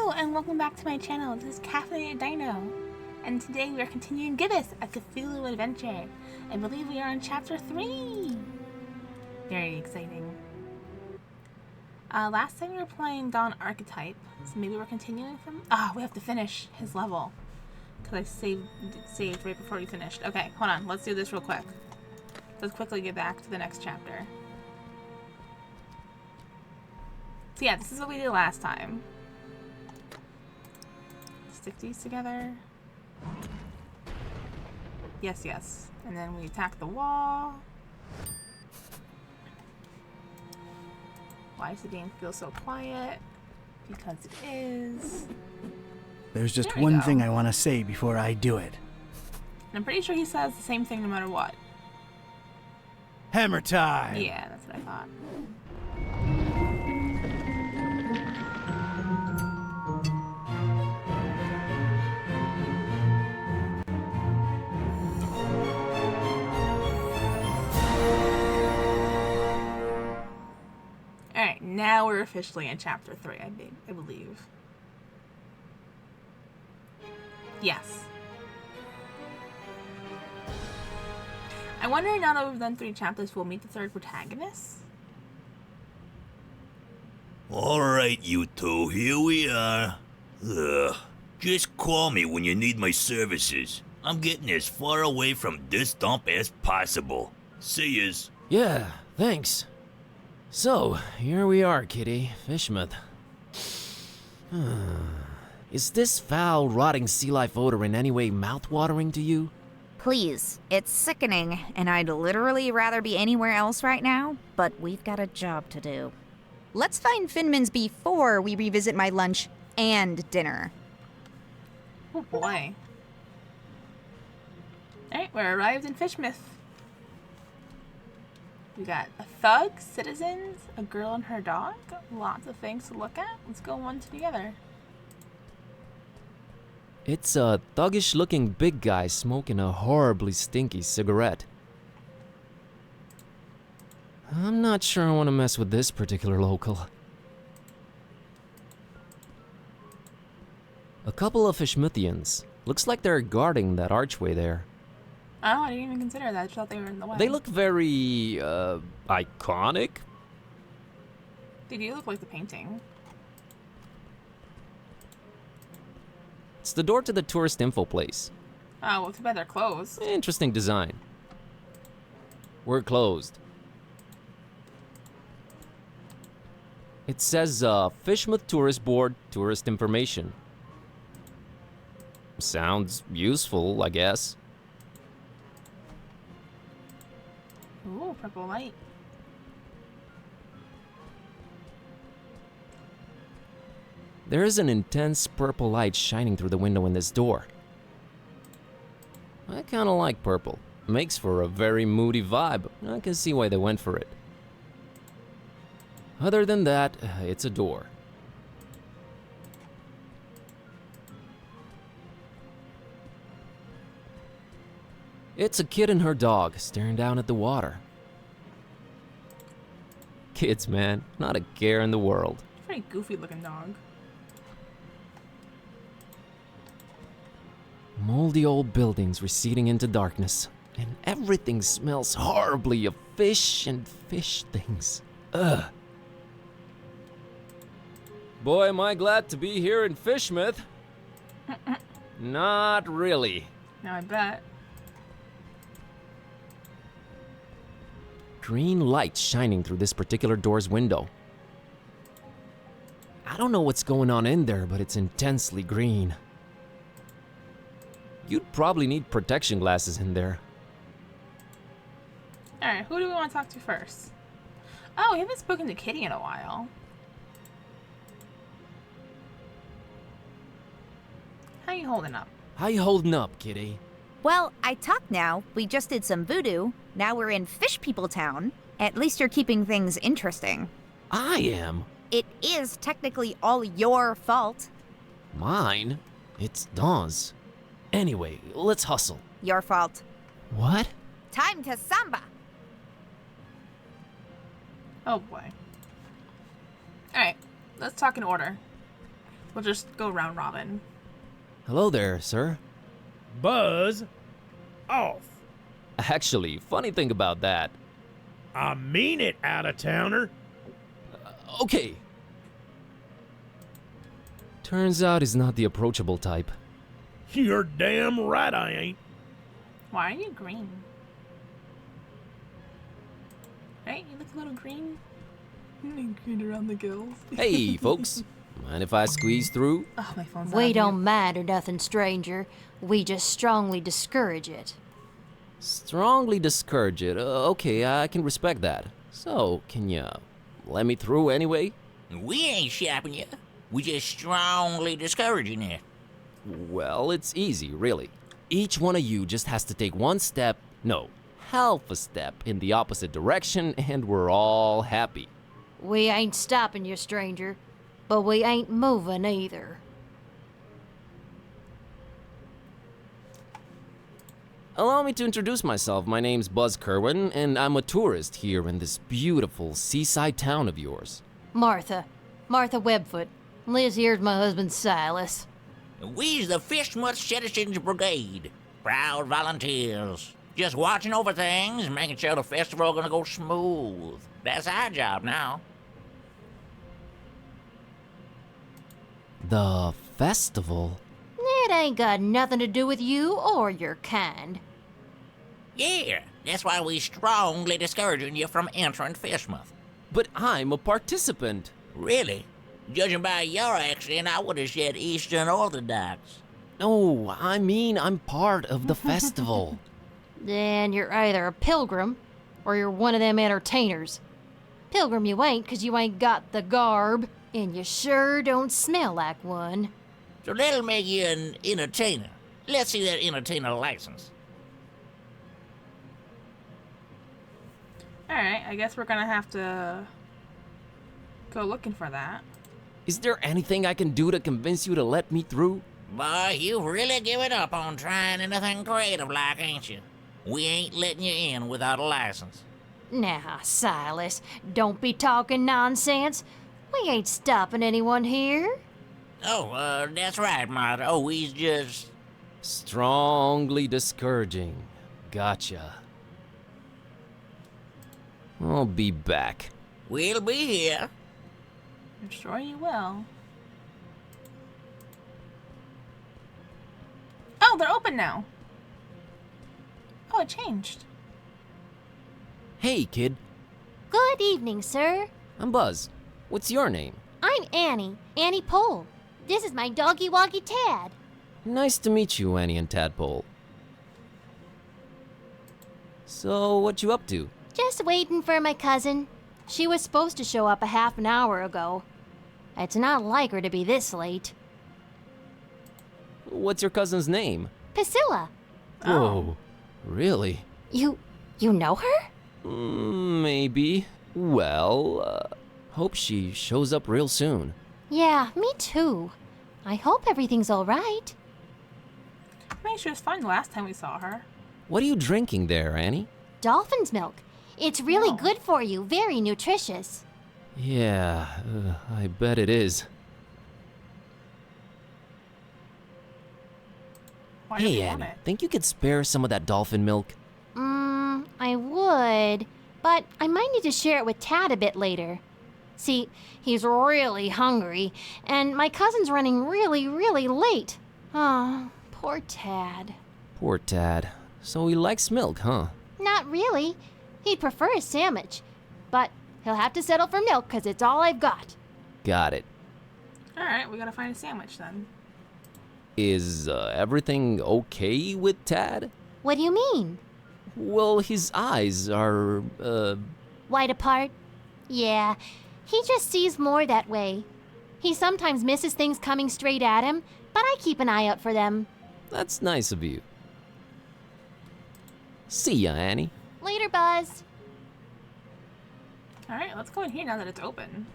Hello and welcome back to my channel. This is Caffeinated Dino, and today we are continuing Gibbous, a Cthulhu adventure. I believe we are on chapter 3. Very exciting. Last time we were playing Dawn Archetype, so maybe we're continuing from... we have to finish his level. Because I saved right before we finished. Okay, hold on. Let's do this real quick. Let's quickly get back to the next chapter. So yeah, this is what we did last time. Stick these together. Yes, yes. And then we attack the wall. Why does the game feel so quiet? Because it is. There's just one thing I want to say before I do it. And I'm pretty sure he says the same thing no matter what. Hammer time! Yeah, that's what I thought. Alright, now we're officially in chapter 3, I believe. Yes. I wonder now that we've done 3 chapters, we'll meet the third protagonist? Alright, you two, here we are. Just call me when you need my services. I'm getting as far away from this dump as possible. See yous. Yeah, thanks. So, here we are, Kitty. Fishmouth. Is this foul, rotting sea life odor in any way mouth-watering to you? Please, it's sickening, and I'd literally rather be anywhere else right now, but we've got a job to do. Let's find Finman's before we revisit my lunch and dinner. Oh boy. Alright, we're arrived in Fishmouth. We got a thug, citizens, a girl and her dog. Lots of things to look at. Let's go one together. It's a thuggish-looking big guy smoking a horribly stinky cigarette. I'm not sure I want to mess with this particular local. A couple of Fishmouthians. Looks like they're guarding that archway there. Oh, I didn't even consider that. I thought they were in the way. They look very, iconic? They do look like the painting. It's the door to the tourist info place. Oh, well, too bad they're closed. Interesting design. We're closed. It says, Fishmouth Tourist Board, tourist information. Sounds useful, I guess. Ooh, purple light. There is an intense purple light shining through the window in this door. I kinda like purple. Makes for a very moody vibe. I can see why they went for it. Other than that, it's a door. It's a kid and her dog staring down at the water. Kids, man, not a care in the world. Pretty goofy looking dog. Moldy old buildings receding into darkness, and everything smells horribly of fish and fish things. Ugh. Boy, am I glad to be here in Fishmouth. Not really. No, I bet. Green light shining through this particular door's window. I don't know what's going on in there, but it's intensely green. You'd probably need protection glasses in there. Alright, who do we want to talk to first? Oh, we haven't spoken to Kitty in a while. How you holding up? How you holding up, Kitty? Well, I talk now. We just did some voodoo. Now we're in Fish People Town. At least you're keeping things interesting. I am? It is technically all your fault. Mine? It's Dawn's. Anyway, let's hustle. Your fault. What? Time to samba. Oh boy. Alright, let's talk in order. We'll just go round robin. Hello there, sir. Buzz off. Actually, funny thing about that. I mean it, out-of-towner. Okay. Turns out he's not the approachable type. You're damn right I ain't. Why are you green? Right? You look a little green. Green around the gills. Hey, folks. Mind if I squeeze through? Oh, my phone's We on don't mute. mind or nothing, stranger. We just strongly discourage it. Strongly discourage it. Okay, I can respect that. So, can you let me through anyway? We ain't shopping you. We just strongly discouraging it. Well, it's easy, really. Each one of you just has to take one step, no, half a step in the opposite direction, and we're all happy. We ain't stopping you, stranger, but we ain't moving either. Allow me to introduce myself. My name's Buzz Kerwin, and I'm a tourist here in this beautiful seaside town of yours. Martha Webfoot. Liz here's my husband Silas. We's the Fishmuth Citizens Brigade. Proud volunteers. Just watching over things, making sure the festival gonna go smooth. That's our job now. The festival? It ain't got nothing to do with you or your kind. Yeah, that's why we strongly discouraging you from entering Fishmuth. But I'm a participant. Really? Judging by your accent, I would have said Eastern Orthodox. No, I mean I'm part of the festival. Then you're either a pilgrim or you're one of them entertainers. Pilgrim you ain't 'cause you ain't got the garb, and you sure don't smell like one. So that'll make you an entertainer. Let's see that entertainer license. Alright, I guess we're gonna have to go looking for that. Is there anything I can do to convince you to let me through? Boy, you've really given up on trying anything creative like, ain't you? We ain't letting you in without a license. Now, Silas, don't be talking nonsense. We ain't stopping anyone here. Oh, that's right, Martha. Oh, he's just... Strongly discouraging. Gotcha. I'll be back. We'll be here. I'm sure you will. Oh, they're open now. Oh, it changed. Hey, kid. Good evening, sir. I'm Buzz. What's your name? I'm Annie Pole. This is my doggy woggy Tad. Nice to meet you, Annie and Tadpole. So, what you up to? Just waiting for my cousin. She was supposed to show up a half an hour ago. It's not like her to be this late. What's your cousin's name? Priscilla, Whoa, really? you know her? Maybe. Well, hope she shows up real soon. Yeah, me too. I hope everything's all right. I mean, she was fine the last time we saw her. What are you drinking there, Annie? Dolphin's milk. It's really Oh. good for you, very nutritious. Yeah, I bet it is. Why do Hey, you want Annie, it? think you could spare some of that dolphin milk? I would, but I might need to share it with Tad a bit later. See, he's really hungry, and my cousin's running really, really late. Oh, poor Tad. Poor Tad. So he likes milk, huh? Not really. He'd prefer a sandwich, but he'll have to settle for milk because it's all I've got. Got it. Alright, we gotta find a sandwich then. Is everything okay with Tad? What do you mean? Well, his eyes are, Wide apart? Yeah, he just sees more that way. He sometimes misses things coming straight at him, but I keep an eye out for them. that's nice of you. See ya, Annie. Later, Buzz. Alright, let's go in here now that it's open.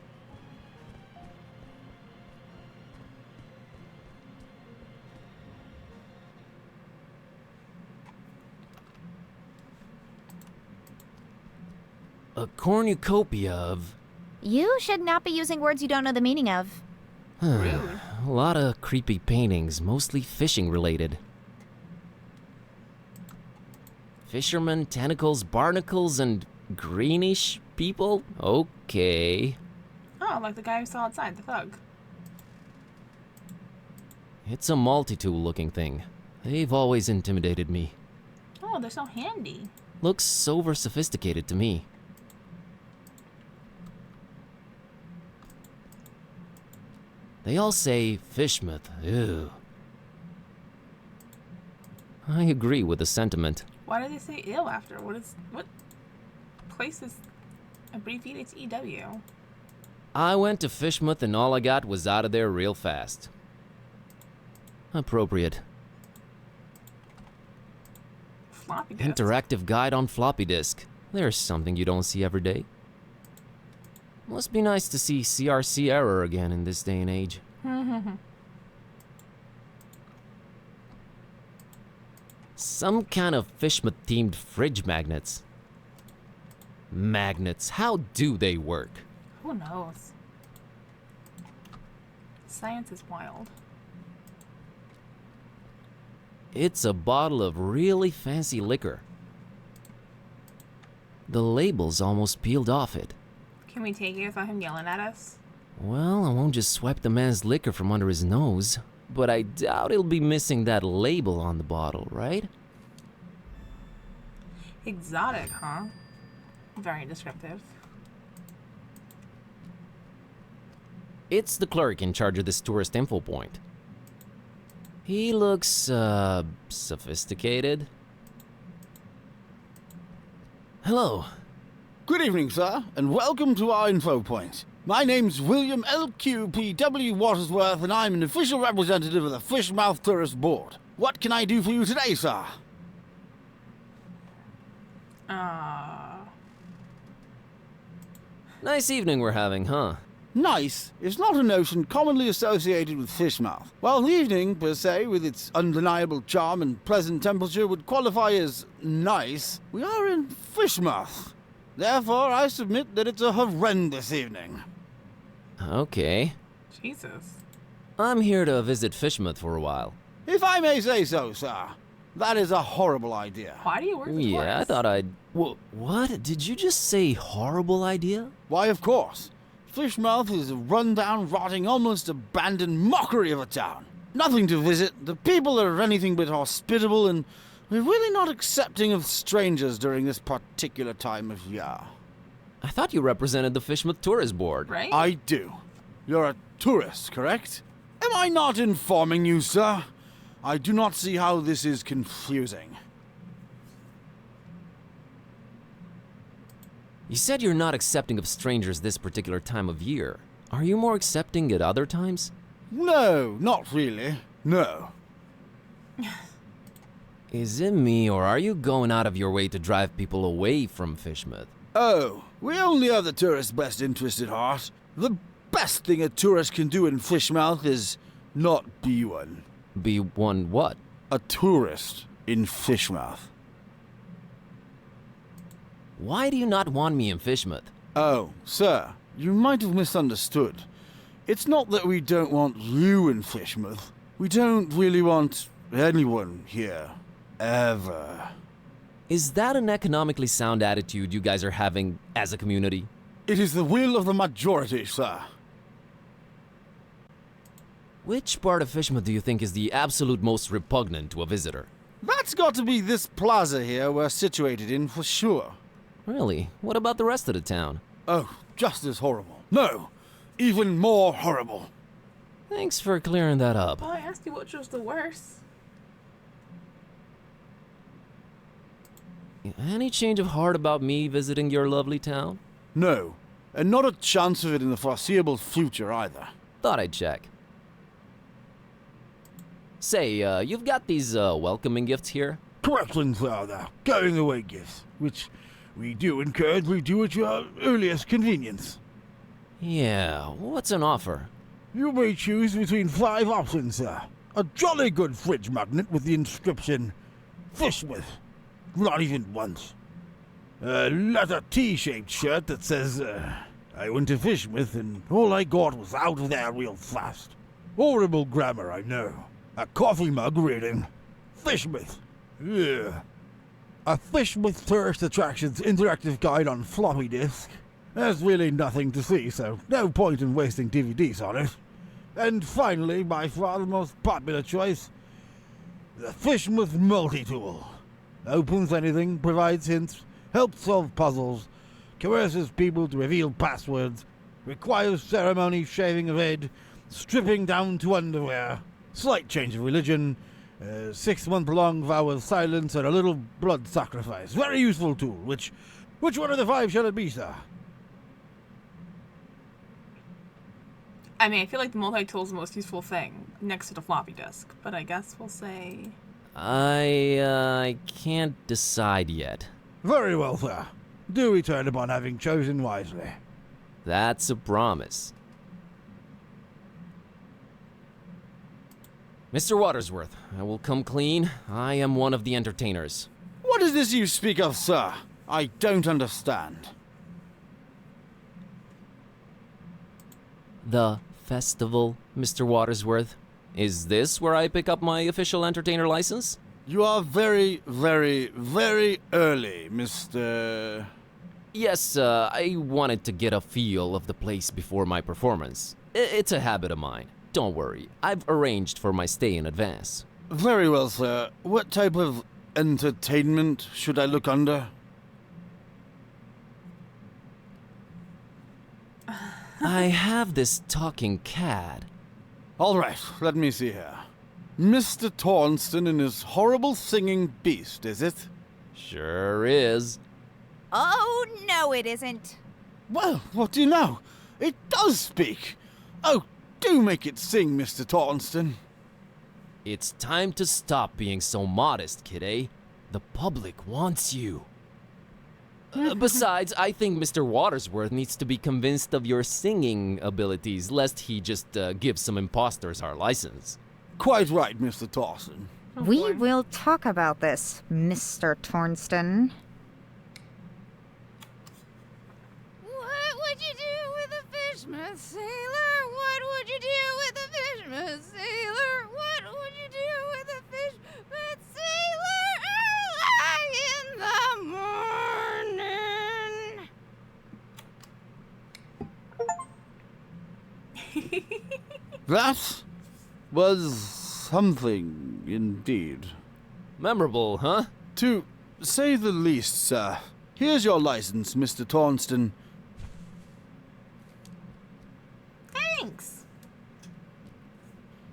A cornucopia of... You should not be using words you don't know the meaning of. Rude. A lot of creepy paintings, mostly fishing related. Fishermen, tentacles, barnacles, and greenish people? Okay. Oh, like the guy we saw outside, the thug. It's a multi-tool looking thing. They've always intimidated me. Oh, they're so handy. Looks over sophisticated to me. They all say Fishmouth. Ew. I agree with the sentiment. Why do they say ew after? What place is abbreviated to EW? I went to Fishmouth and all I got was out of there real fast. Appropriate. Floppy disk. Interactive guide on floppy disk. There's something you don't see every day. Must be nice to see CRC error again in this day and age. Some kind of Fishmouth-themed fridge magnets. Magnets, how do they work? Who knows? Science is wild. It's a bottle of really fancy liquor. The label's almost peeled off it. Can we take it without him yelling at us? Well, I won't just swipe the man's liquor from under his nose, but I doubt he'll be missing that label on the bottle, right? Exotic, huh? Very descriptive. It's the clerk in charge of this tourist info point. He looks, sophisticated. Hello. Good evening, sir, and welcome to our info point. My name's William LQPW Watersworth, and I'm an official representative of the Fishmouth Tourist Board. What can I do for you today, sir? Nice evening we're having, huh? Nice is not a notion commonly associated with Fishmouth. While the evening, per se, with its undeniable charm and pleasant temperature, would qualify as nice, we are in Fishmouth. Therefore, I submit that it's a horrendous evening. Okay. Jesus. I'm here to visit Fishmouth for a while. If I may say so, sir, that is a horrible idea. Why do you work with Yeah, I tourists? thought I'd... What? Did you just say horrible idea? Why, of course. Fishmouth is a run-down, rotting, almost abandoned mockery of a town. Nothing to visit, the people are anything but hospitable, and we're really not accepting of strangers during this particular time of year. I thought you represented the Fishmouth Tourist Board. Right? I do. You're a tourist, correct? Am I not informing you, sir? I do not see how this is confusing. You said you're not accepting of strangers this particular time of year. Are you more accepting at other times? No, not really. No. Is it me, or are you going out of your way to drive people away from Fishmouth? Oh, we only have the tourist's best interest at heart. The best thing a tourist can do in Fishmouth is not be one. Be one what? A tourist in Fishmouth. Why do you not want me in Fishmouth? Oh, sir, you might have misunderstood. It's not that we don't want you in Fishmouth. We don't really want anyone here. Ever. Is that an economically sound attitude you guys are having as a community? It is the will of the majority, sir. Which part of Fishmouth do you think is the absolute most repugnant to a visitor? That's got to be this plaza here we're situated in for sure. Really? What about the rest of the town? Oh, just as horrible. No, even more horrible. Thanks for clearing that up. Well, I asked you which was the worst. Any change of heart about me visiting your lovely town? No, and not a chance of it in the foreseeable future either. Thought I'd check. Say, you've got these, welcoming gifts here? Corrections, sir. Going away gifts, which we do encourage we do at your earliest convenience. Yeah, what's an offer? You may choose between 5 options, sir. A jolly good fridge magnet with the inscription, Fishmouth. Not even once. A leather T-shaped shirt that says, I went to Fishmouth and all I got was out of there real fast. Horrible grammar, I know. A coffee mug reading Fishmouth. Yeah. A Fishmouth Tourist Attractions interactive guide on floppy disk. There's really nothing to see, so no point in wasting DVDs on it. And finally, by far the most popular choice, the Fishmouth Multi-Tool. Opens anything, provides hints, helps solve puzzles, coerces people to reveal passwords, requires ceremony, shaving of head, stripping down to underwear, slight change of religion, 6-month-long vow of silence, and a little blood sacrifice. Very useful tool. Which one of the 5 shall it be, sir? I mean, I feel like the multi-tool is the most useful thing next to the floppy disk, but I guess we'll say... I can't decide yet. Very well, sir. Do return upon having chosen wisely. That's a promise. Mr. Watersworth, I will come clean. I am one of the entertainers. What is this you speak of, sir? I don't understand. The festival, Mr. Watersworth. Is this where I pick up my official entertainer license? You are very, very, very early, Mr... Yes, I wanted to get a feel of the place before my performance. It's a habit of mine. Don't worry, I've arranged for my stay in advance. Very well, sir. What type of entertainment should I look under? I have this talking cat. All right, let me see here. Mr. Tornston and his horrible singing beast, is it? Sure is. Oh, no, it isn't. Well, what do you know? It does speak. Oh, do make it sing, Mr. Tornston. It's time to stop being so modest, kid, eh? The public wants you. Besides, I think Mr. Watersworth needs to be convinced of your singing abilities, lest he just give some imposters our license. Quite right, Mr. Tornston. Oh, We boy. will talk about this, Mr. Tornston. What would you do with a Fishmouth sailor? What would you do with a Fishmouth sailor? What would you do with a Fishmouth sailor early in the morning? That was something indeed. Memorable, huh? To say the least, sir. Here's your license, Mr. Tornston. Thanks!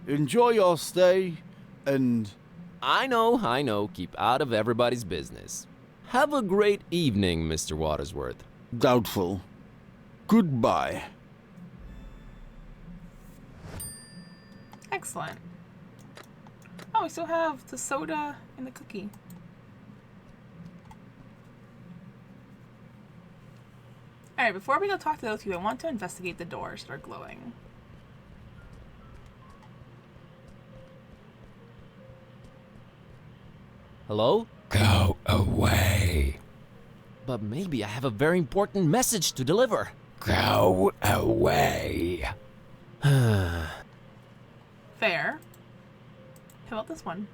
Enjoy your stay, and I know. Keep out of everybody's business. Have a great evening, Mr. Watersworth. doubtful. Goodbye. Excellent. Oh, we still have the soda and the cookie. Alright, before we go talk to those two, I want to investigate the doors that are glowing. Hello? Go away. But maybe I have a very important message to deliver. Go away. Fair. How about this one?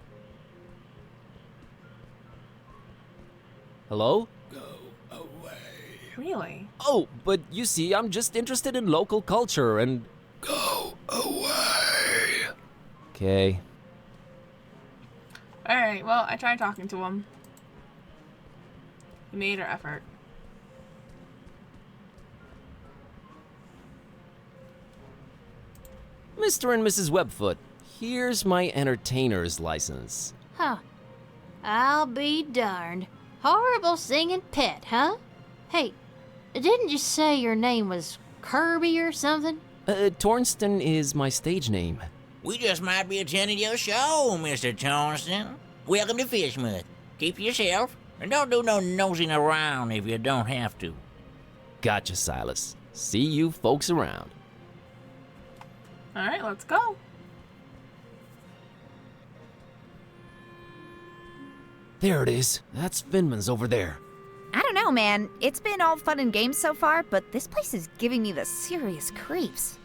Hello? Really? Oh, but you see, I'm just interested in local culture and... Go away. Okay. Alright, well, I tried talking to him. He made her effort. Mr. and Mrs. Webfoot, here's my entertainer's license. Huh. I'll be darned. Horrible singing pet, huh? Hey, didn't you say your name was Kirby or something? Tornston is my stage name. We just might be attending your show, Mr. Tornston. Welcome to Fishmouth. Keep yourself, and don't do no nosing around if you don't have to. Gotcha, Silas. See you folks around. Alright, let's go. There it is. That's Finman's over there. I don't know, man. It's been all fun and games so far, but this place is giving me the serious creeps.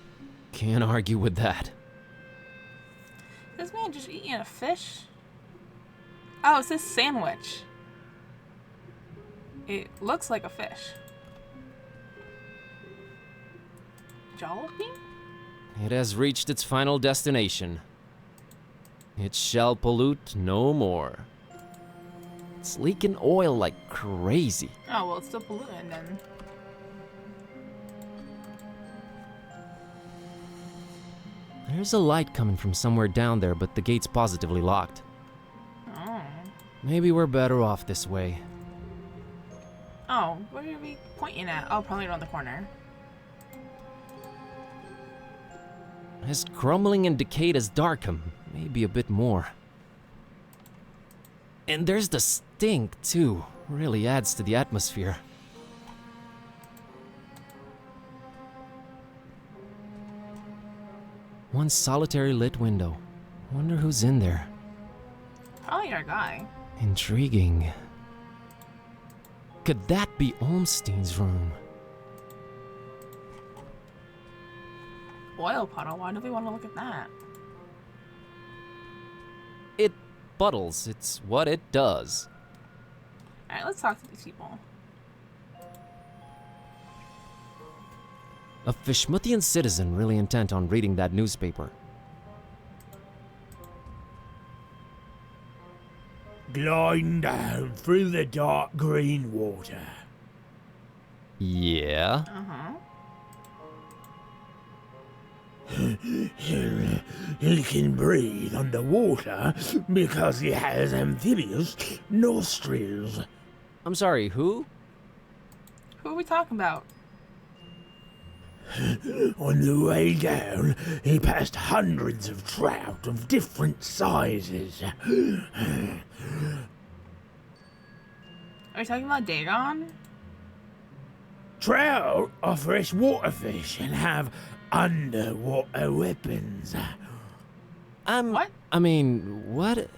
Can't argue with that. This man just eating a fish? Oh, it says sandwich. It looks like a fish. Jollibee? It has reached its final destination. It shall pollute no more. It's leaking oil like crazy. Oh, well, it's still polluting then. There's a light coming from somewhere down there, but the gate's positively locked. Oh. Maybe we're better off this way. Oh, where are we pointing at? Oh, probably around the corner. As crumbling and decayed as Darkham, maybe a bit more. And there's the stink, too. Really adds to the atmosphere. One solitary lit window. Wonder who's in there. Probably our guy. Intriguing. Could that be Olmstein's room? Oil puddle? Why do we want to look at that? It puddles. It's what it does. Alright, let's talk to these people. A Fishmuthian citizen really intent on reading that newspaper. Gliding down through the dark green water. Yeah? Uh-huh. He can breathe underwater because he has amphibious nostrils. I'm sorry, who? Who are we talking about? On the way down, he passed hundreds of trout of different sizes. Are we talking about Dagon? Trout are freshwater fish and have underwater weapons. What? I mean, what?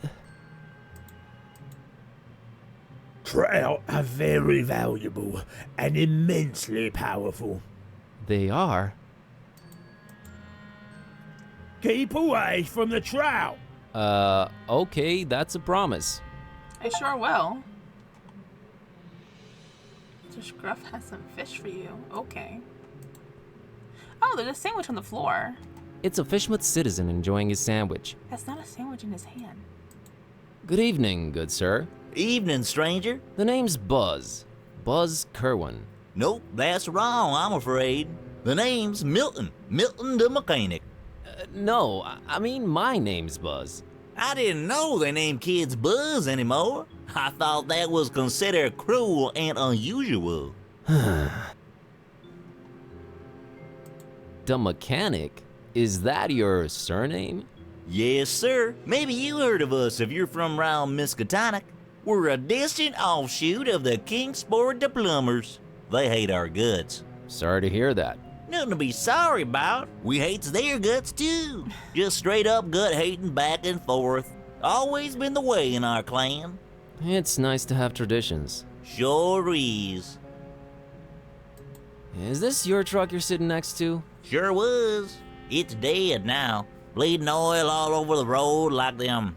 Trout are very valuable and immensely powerful. They are? Keep away from the trout. Okay, that's a promise. I sure will. Mr. Scruff has some fish for you. Okay. Oh, there's a sandwich on the floor. It's a Fishmuth citizen enjoying his sandwich. That's not a sandwich in his hand. Good evening, good sir. Evening, stranger. The name's Buzz. Buzz Kerwin. Nope, that's wrong, I'm afraid. The name's Milton. Milton the mechanic. No, I mean my name's Buzz. I didn't know they named kids Buzz anymore. I thought that was considered cruel and unusual. The mechanic? Is that your surname? Yes, sir. Maybe you heard of us if you're from round Miskatonic. We're a distant offshoot of the Kingsport the Plumbers. They hate our guts. Sorry to hear that. Nothing to be sorry about. We hates their guts too. Just straight up gut hating back and forth. Always been the way in our clan. It's nice to have traditions. Sure is. Is this your truck you're sitting next to? Sure was. It's dead now. Bleeding oil all over the road like them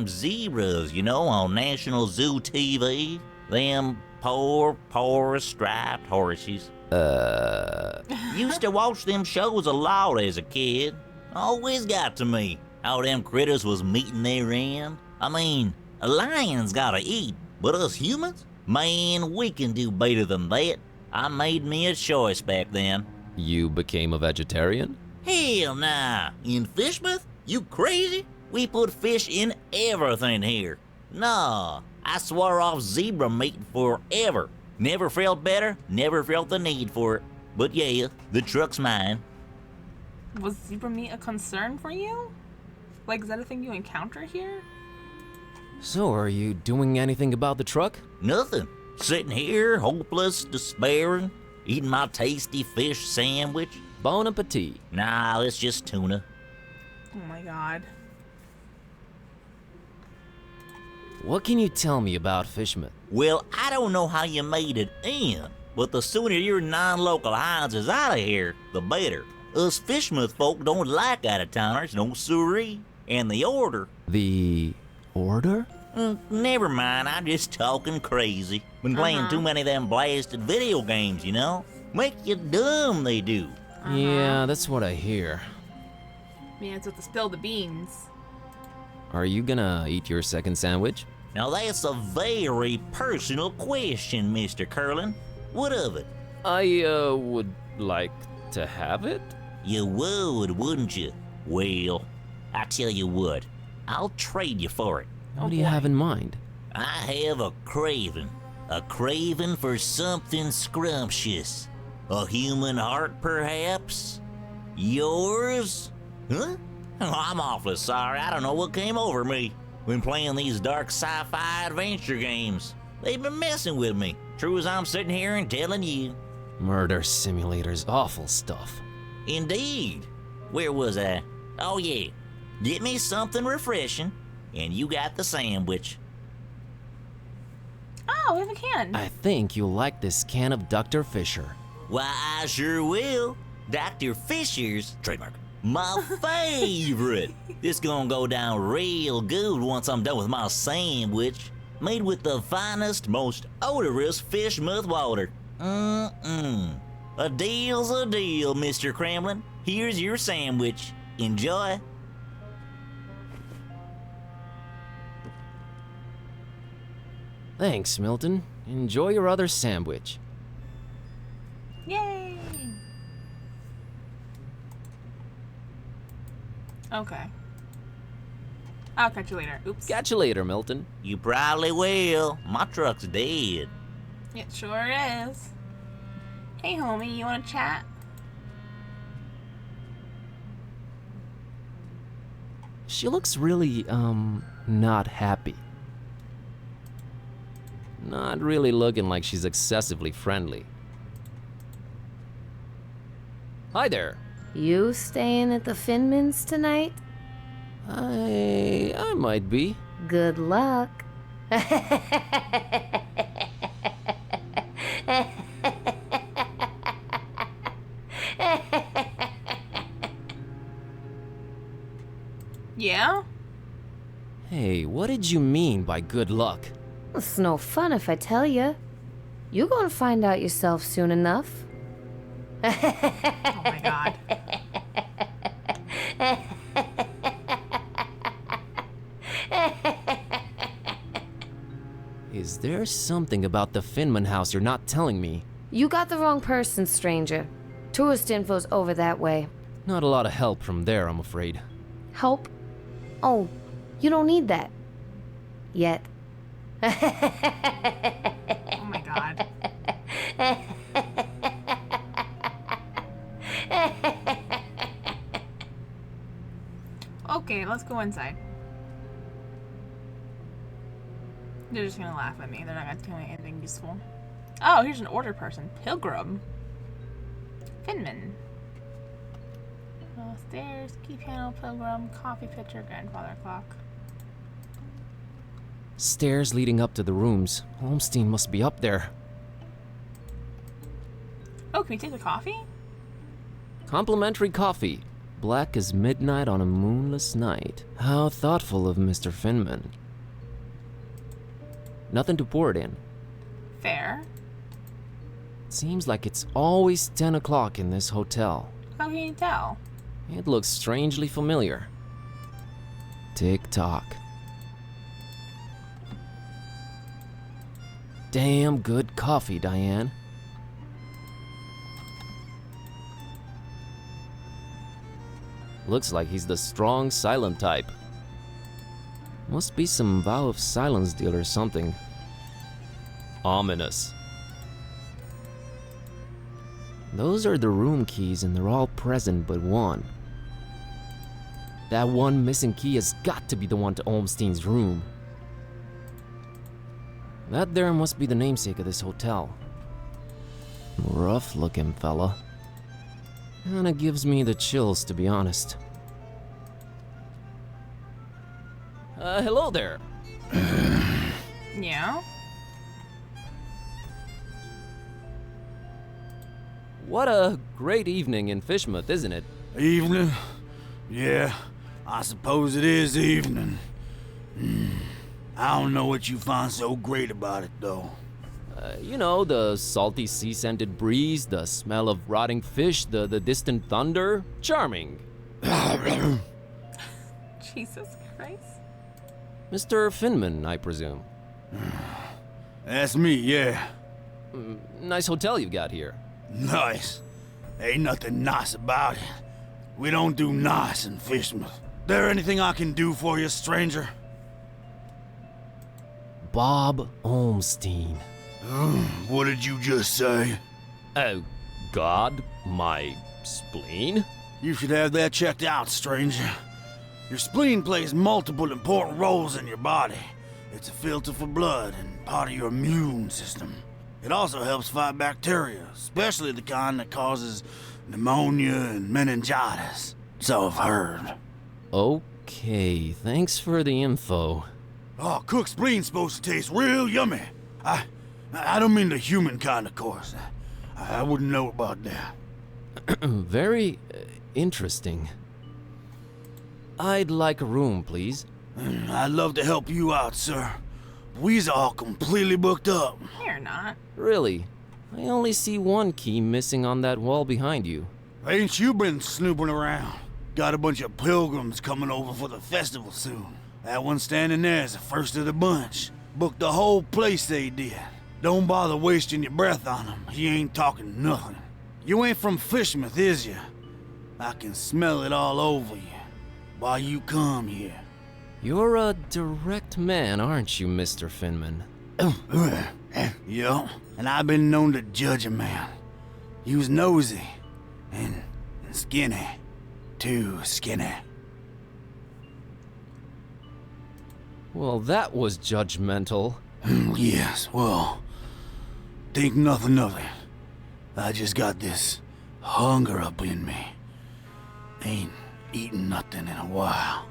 zebras, you know, on National Zoo TV. Them poor striped horses. Used to watch them shows a lot as a kid. Always got to me how them critters was meeting their end. I mean, a lion's gotta eat, but us humans? Man, we can do better than that. I made me a choice back then. You became a vegetarian? Hell nah. In Fishmouth? You crazy? We put fish in everything here. Nah, I swore off zebra meat forever. Never felt better, never felt the need for it. But yeah, the truck's mine. Was zebra meat a concern for you? Like, is that a thing you encounter here? So, are you doing anything about the truck? Nothing. Sitting here, hopeless, despairing, eating my tasty fish sandwich. Bon appetit. Nah, it's just tuna. Oh my god. What can you tell me about Fishmouth? Well, I don't know how you made it in, but the sooner your non-local Hines is out of here, the better. Us Fishmouth folk don't like out-of-towners, no siree. And the order... The order? Never mind, I'm just talking crazy. Been playing too many of them blasted video games, you know? Make you dumb, they do. Yeah, that's what I hear. Man, it's with the spill the beans. Are you gonna eat your second sandwich? Now that's a very personal question, Mr. Curlin. What of it? I, would like to have it? You would, wouldn't you? Well, I tell you what, I'll trade you for it. What do you have in mind? I have a craving for something scrumptious. A human heart, perhaps? Yours? Huh? Oh, I'm awfully sorry, I don't know what came over me when playing these dark sci-fi adventure games. They've been messing with me, true as I'm sitting here and telling you. Murder simulators, awful stuff. Indeed. Where was I? Oh yeah, get me something refreshing, and you got the sandwich. Oh, we have a can. I think you'll like this can of Dr. Fisher. Why, I sure will. Dr. Fisher's, trademark, my favorite. This gonna go down real good once I'm done with my sandwich. Made with the finest, most odorous fish mouth water. A deal's a deal, Mr. Kremlin. Here's your sandwich. Enjoy. Thanks, Milton. Enjoy your other sandwich. Yay! Okay. I'll catch you later. Oops. Catch you later, Milton. You probably will. My truck's dead. It sure is. Hey, homie, you wanna chat? She looks really, not happy. Not really looking like she's excessively friendly. Hi there. You staying at the Finmans tonight? I might be. Good luck. Yeah? Hey, what did you mean by good luck? It's no fun if I tell you. You gonna find out yourself soon enough. Oh my god. Is there something about the Finman house you're not telling me? You got the wrong person, stranger. Tourist info's over that way. Not a lot of help from there, I'm afraid. Help? Oh, you don't need that. Yet. Oh my god. Okay, let's go inside. They're just gonna laugh at me. They're not gonna tell me anything useful. Oh, here's an order person. Pilgrim. Finman. Stairs, key panel, pilgrim, coffee pitcher, grandfather clock. Stairs leading up to the rooms. Holmstein must be up there. Oh, can we take the coffee? Complimentary coffee. Black as midnight on a moonless night. How thoughtful of Mr. Finman. Nothing to pour it in. Fair. Seems like it's always 10 o'clock in this hotel. How can you tell? It looks strangely familiar. Tick-tock. Damn good coffee, Diane. Looks like he's the strong, silent type. Must be some vow of silence deal or something. Ominous. Those are the room keys and they're all present but one. That one missing key has got to be the one to Olmstein's room. That there must be the namesake of this hotel. Rough looking fella. Kinda gives me the chills, to be honest. Hello there. Yeah? What a great evening in Fishmouth, isn't it? Evening? Yeah. I suppose it is evening. I don't know what you find so great about it, though. You know, the salty sea-scented breeze, the smell of rotting fish, the distant thunder. Charming. Jesus Christ. Mr. Finman, I presume. That's me, yeah. Nice hotel you got here. Nice. Ain't nothing nice about it. We don't do nice in Fishmouth. There anything I can do for you, stranger? Bob Olmstein. What did you just say? Oh, God, my spleen? You should have that checked out, stranger. Your spleen plays multiple important roles in your body. It's a filter for blood and part of your immune system. It also helps fight bacteria, especially the kind that causes pneumonia and meningitis. So I've heard. Okay, thanks for the info. Oh, cooked spleen's supposed to taste real yummy. I don't mean the human kind, of course. I wouldn't know about that. Very interesting. I'd like a room, please. I'd love to help you out, sir. We's all completely booked up. You're not. Really? I only see one key missing on that wall behind you. Ain't you been snooping around? Got a bunch of pilgrims coming over for the festival soon. That one standing there is the first of the bunch. Booked the whole place, they did. Don't bother wasting your breath on him. He ain't talking nothing. You ain't from Fishmouth, is you? I can smell it all over you. Why you come here? You're a direct man, aren't you, Mr. Finman? Yeah, and I've been known to judge a man. You was nosy and skinny. Too skinny. Well, that was judgmental. Yes, well, think nothing of it. I just got this hunger up in me. Ain't eaten nothing in a while.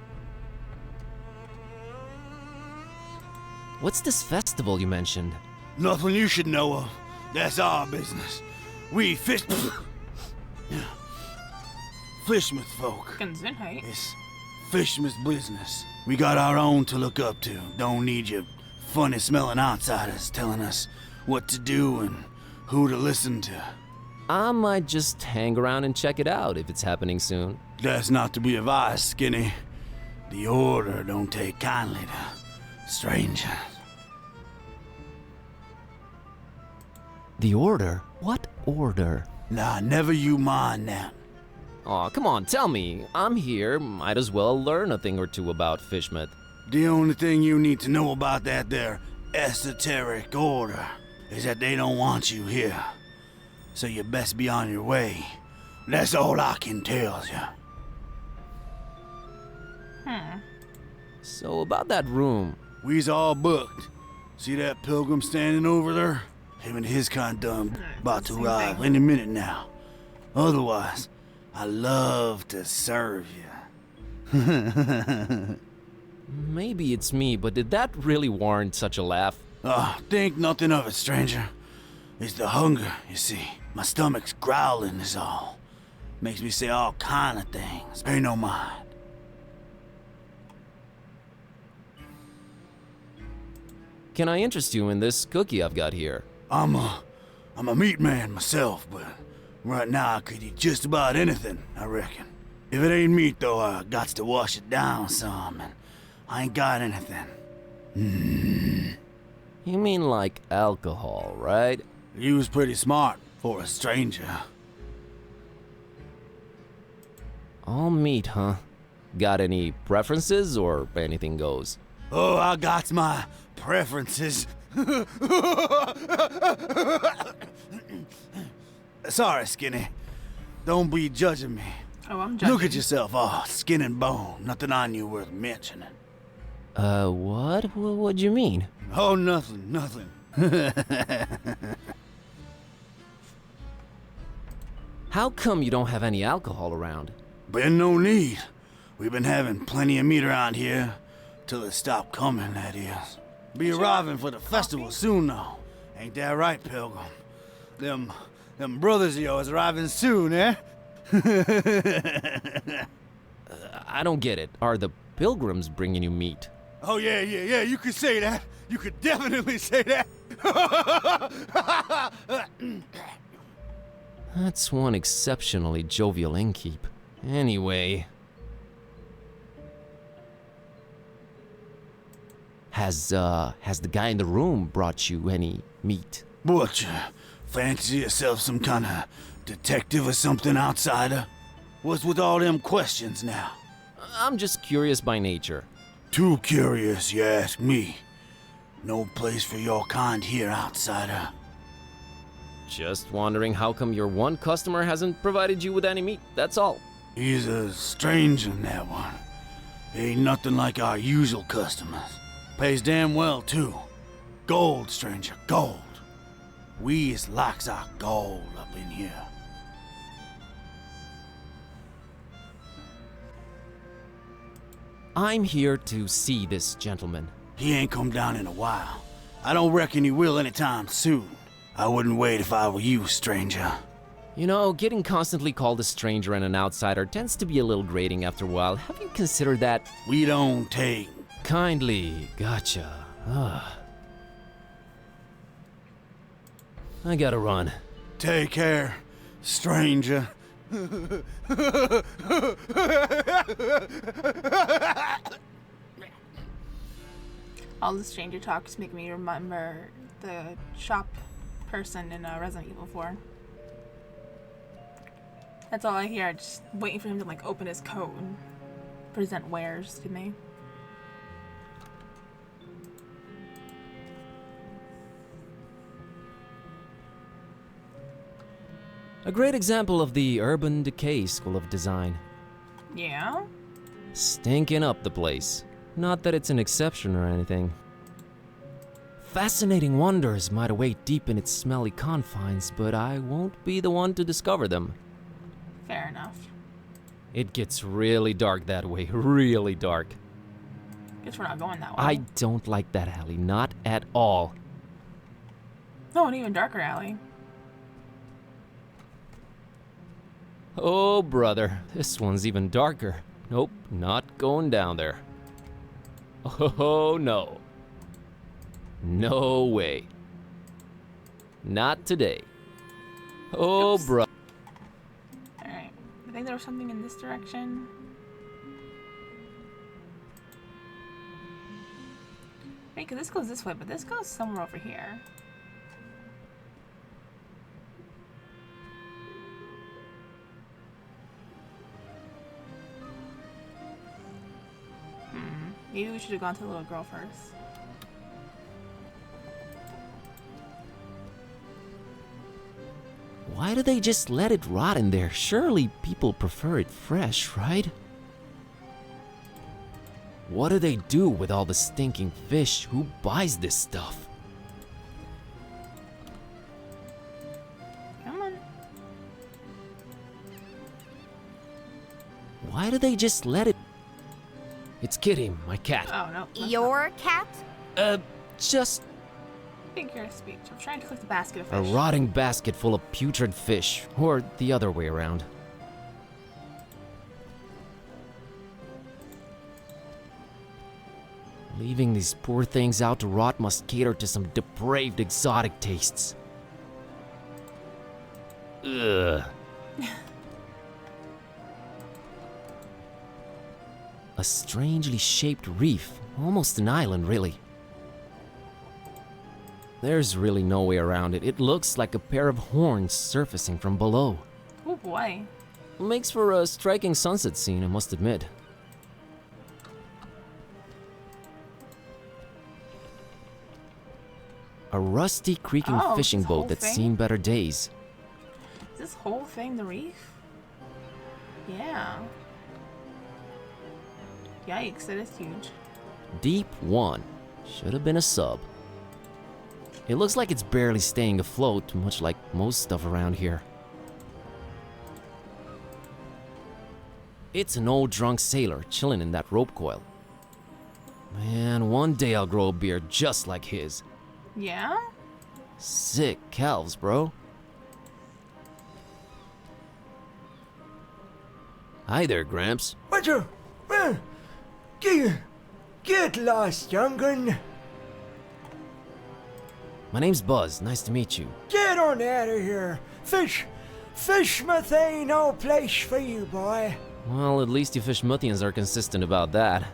What's this festival you mentioned? Nothing you should know of. That's our business. We Fishmouth folk. Gesundheit. It's Fishmouth business. We got our own to look up to. Don't need you funny smelling outsiders telling us what to do and who to listen to. I might just hang around and check it out if it's happening soon. That's not to be advised, Skinny. The Order don't take kindly to strangers. The Order? What Order? Nah, never you mind that. Aw, come on, tell me. I'm here, might as well learn a thing or two about Fishmouth. The only thing you need to know about that there esoteric order is that they don't want you here. So you best be on your way. That's all I can tell you. So about that room. We's all booked. See that pilgrim standing over there? Him and his kind done about to arrive any minute now. Otherwise, I love to serve you. Maybe it's me, but did that really warrant such a laugh? Think nothing of it, stranger. It's the hunger, you see. My stomach's growling is all. Makes me say all kind of things. Pay no mind. Can I interest you in this cookie I've got here? I'm a meat man myself, but right now I could eat just about anything, I reckon. If it ain't meat, though, I gots to wash it down some, and I ain't got anything. You mean like alcohol, right? You was pretty smart for a stranger. All meat, huh? Got any preferences or anything goes? Oh, I got my preferences. Sorry, Skinny. Don't be judging me. Oh, I'm judging. Look at yourself, all skin and bone. Nothing on you worth mentioning. What? What'd you mean? Oh, nothing. How come you don't have any alcohol around? Been no need. We've been having plenty of meat around here. Till it stopped coming, that is. Be arriving for the festival soon, though. Ain't that right, Pilgrim? Them brothers of yours arriving soon, eh? I don't get it. Are the pilgrims bringing you meat? Oh, yeah, you could say that. You could definitely say that. That's one exceptionally jovial innkeep. Anyway... Has the guy in the room brought you any meat? What, fancy yourself some kind of detective or something, outsider? What's with all them questions now? I'm just curious by nature. Too curious, you ask me. No place for your kind here, outsider. Just wondering how come your one customer hasn't provided you with any meat, that's all. He's a stranger in that one. Ain't nothing like our usual customers. Pays damn well, too. Gold, stranger, gold. We is likes our gold up in here. I'm here to see this gentleman. He ain't come down in a while. I don't reckon he will anytime soon. I wouldn't wait if I were you, stranger. You know, getting constantly called a stranger and an outsider tends to be a little grating after a while. Have you considered that? We don't take... Kindly, gotcha. I gotta run. Take care, stranger. All the stranger talks make me remember the shop person in Resident Evil 4. That's all I hear, just waiting for him to like open his coat and present wares to me. A great example of the urban decay school of design. Yeah? Stinking up the place. Not that it's an exception or anything. Fascinating wonders might await deep in its smelly confines, but I won't be the one to discover them. Fair enough. It gets really dark that way, really dark. Guess we're not going that way. I don't like that alley, not at all. No, an even darker alley. Oh, brother, this one's even darker. Nope, not going down there. Oh, no. No way. Not today. Oh, bro. Alright, I think there was something in this direction. Wait, because this goes this way, but this goes somewhere over here. Maybe we should have gone to the little girl first. Why do they just let it rot in there? Surely people prefer it fresh, right? What do they do with all the stinking fish? Who buys this stuff? Come on. Why do they just let it... It's Kitty, my cat. Oh, no. Your cat? Just Figure of speech. I'm trying to click the basket of a fish. rotting basket full of putrid fish. Or the other way around. Leaving these poor things out to rot must cater to some depraved exotic tastes. Ugh. A strangely shaped reef, almost an island, really. There's really no way around it. It looks like a pair of horns surfacing from below. Oh boy. Makes for a striking sunset scene, I must admit. A rusty, creaking Oh, fishing this whole boat that's thing? seen better days. Is this whole thing the reef? Yeah. Yikes, that is huge. Deep 1. Should have been a sub. It looks like it's barely staying afloat, much like most stuff around here. It's an old drunk sailor chilling in that rope coil. Man, one day I'll grow a beard just like his. Yeah? Sick calves, bro. Hi there, Gramps. What you? Get lost, young'un. My name's Buzz. Nice to meet you. Get on out of here. Fishmouth ain't no place for you, boy. Well, at least you Fishmouthians are consistent about that.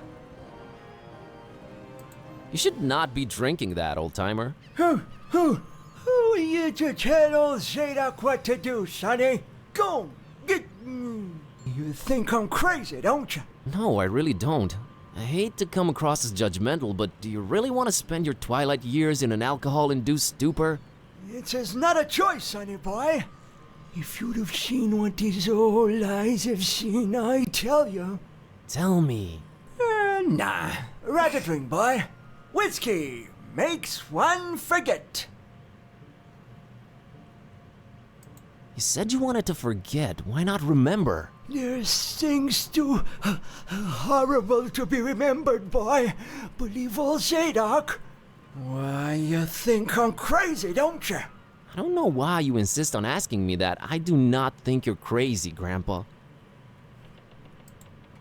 You should not be drinking that, old-timer. Who are you to tell old Zadok what to do, sonny? Go, get... You think I'm crazy, don't you? No, I really don't. I hate to come across as judgmental, but do you really want to spend your twilight years in an alcohol-induced stupor? It's not a choice, sonny boy. If you'd have seen what these old eyes have seen, I tell you. Tell me. Nah. Rather drink, boy. Whiskey makes one forget. You said you wanted to forget. Why not remember? There's things too horrible to be remembered, boy. Believe old Zadok. Why, you think I'm crazy, don't you? I don't know why you insist on asking me that. I do not think you're crazy, Grandpa.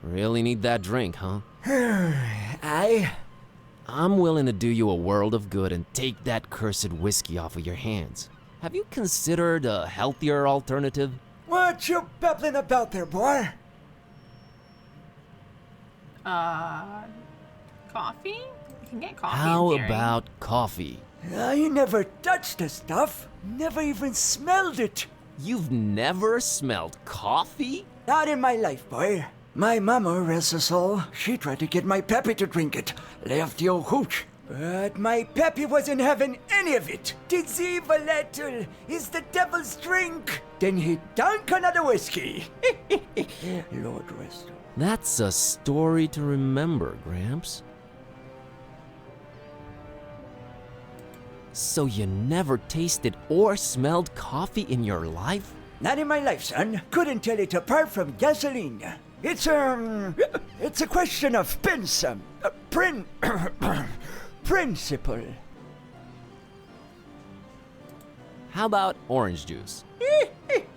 Really need that drink, huh? I'm willing to do you a world of good and take that cursed whiskey off of your hands. Have you considered a healthier alternative? What you babbling about there, boy? Coffee? You can get coffee. How in theory. about coffee? I never touched the stuff. Never even smelled it. You've never smelled coffee? Not in my life, boy. My mama, rest her soul, she tried to get my pappy to drink it. Left the old hooch. But my pappy wasn't having any of it. Tis evil, little. Is the devil's drink. Then he dunk another whiskey. Lord rest her. That's a story to remember, Gramps. So you never tasted or smelled coffee in your life? Not in my life, son. Couldn't tell it apart from gasoline. It's a question of principle. How about orange juice?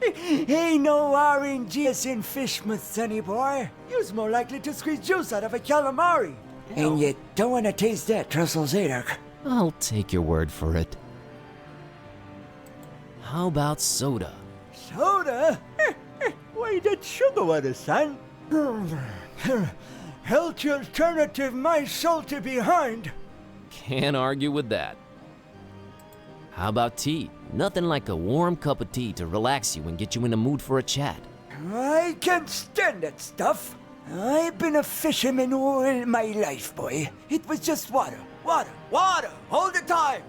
Ain't no orange juice in Fishmouth, sonny boy. You's more likely to squeeze juice out of a calamari. And you don't want to taste that, Trussell Zadok. I'll take your word for it. How about soda? Soda? Why, that's sugar water, son. Healthy alternative, my salty behind. Can't argue with that. How about tea? Nothing like a warm cup of tea to relax you and get you in the mood for a chat. I can't stand that stuff. I've been a fisherman all my life, boy. It was just water, all the time.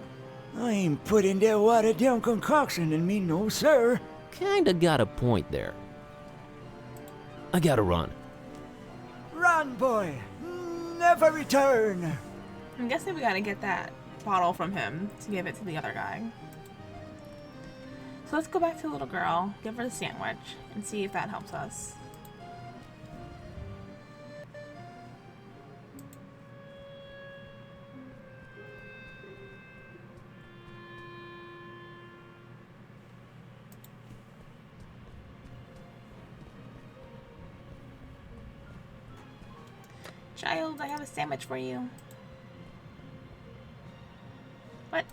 I ain't putting that watered down concoction in me, no sir. Kinda got a point there. I gotta run. Run, boy. Never return. I'm guessing we gotta get that bottle from him to give it to the other guy. So let's go back to the little girl, give her the sandwich, and see if that helps us. Child, I have a sandwich for you. What?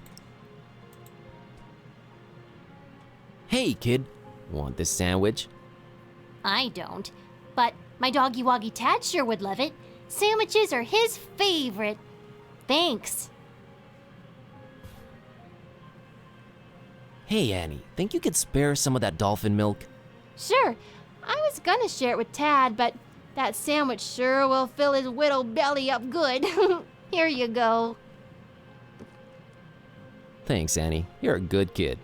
Hey, kid. Want this sandwich? I don't, but my doggy woggy Tad sure would love it. Sandwiches are his favorite. Thanks. Hey, Annie. Think you could spare some of that dolphin milk? Sure, I was gonna share it with Tad, but that sandwich sure will fill his widow belly up good. Here you go. Thanks, Annie. You're a good kid.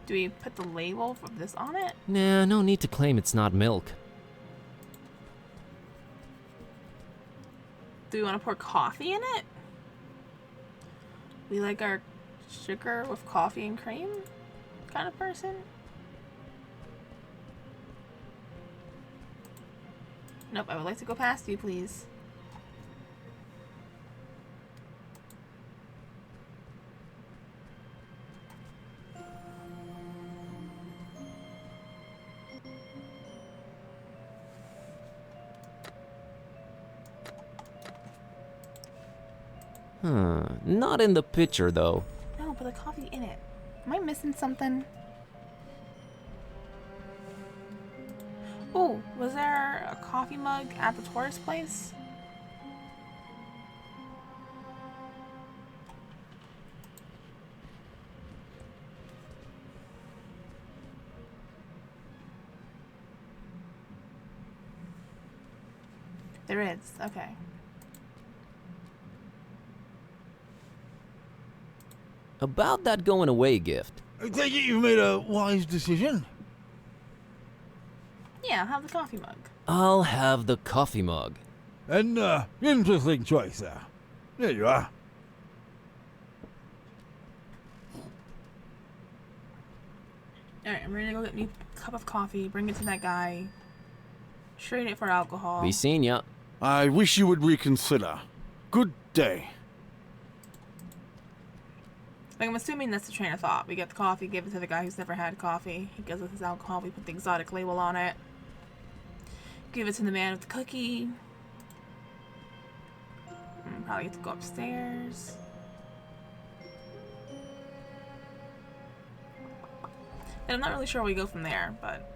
Do we put the label of this on it? Nah, no need to claim it's not milk. Do we want to pour coffee in it? We like our sugar with coffee and cream kind of person? Nope, I would like to go past you, please. Not in the picture, though. No, but the coffee in it. Am I missing something? Oh, was there a coffee mug at the tourist place? There is, okay. About that going away gift. I take it you've made a wise decision? Yeah, I'll have the coffee mug. I'll have the coffee mug. An interesting choice there. There you are. Alright, I'm ready to go get me a cup of coffee, bring it to that guy, trade it for alcohol. Be seeing ya. I wish you would reconsider. Good day. Like, I'm assuming that's the train of thought. We get the coffee, give it to the guy who's never had coffee. He gives us his alcohol, we put the exotic label on it. Give it to the man with the cookie. Probably have to go upstairs. And I'm not really sure where we go from there, but...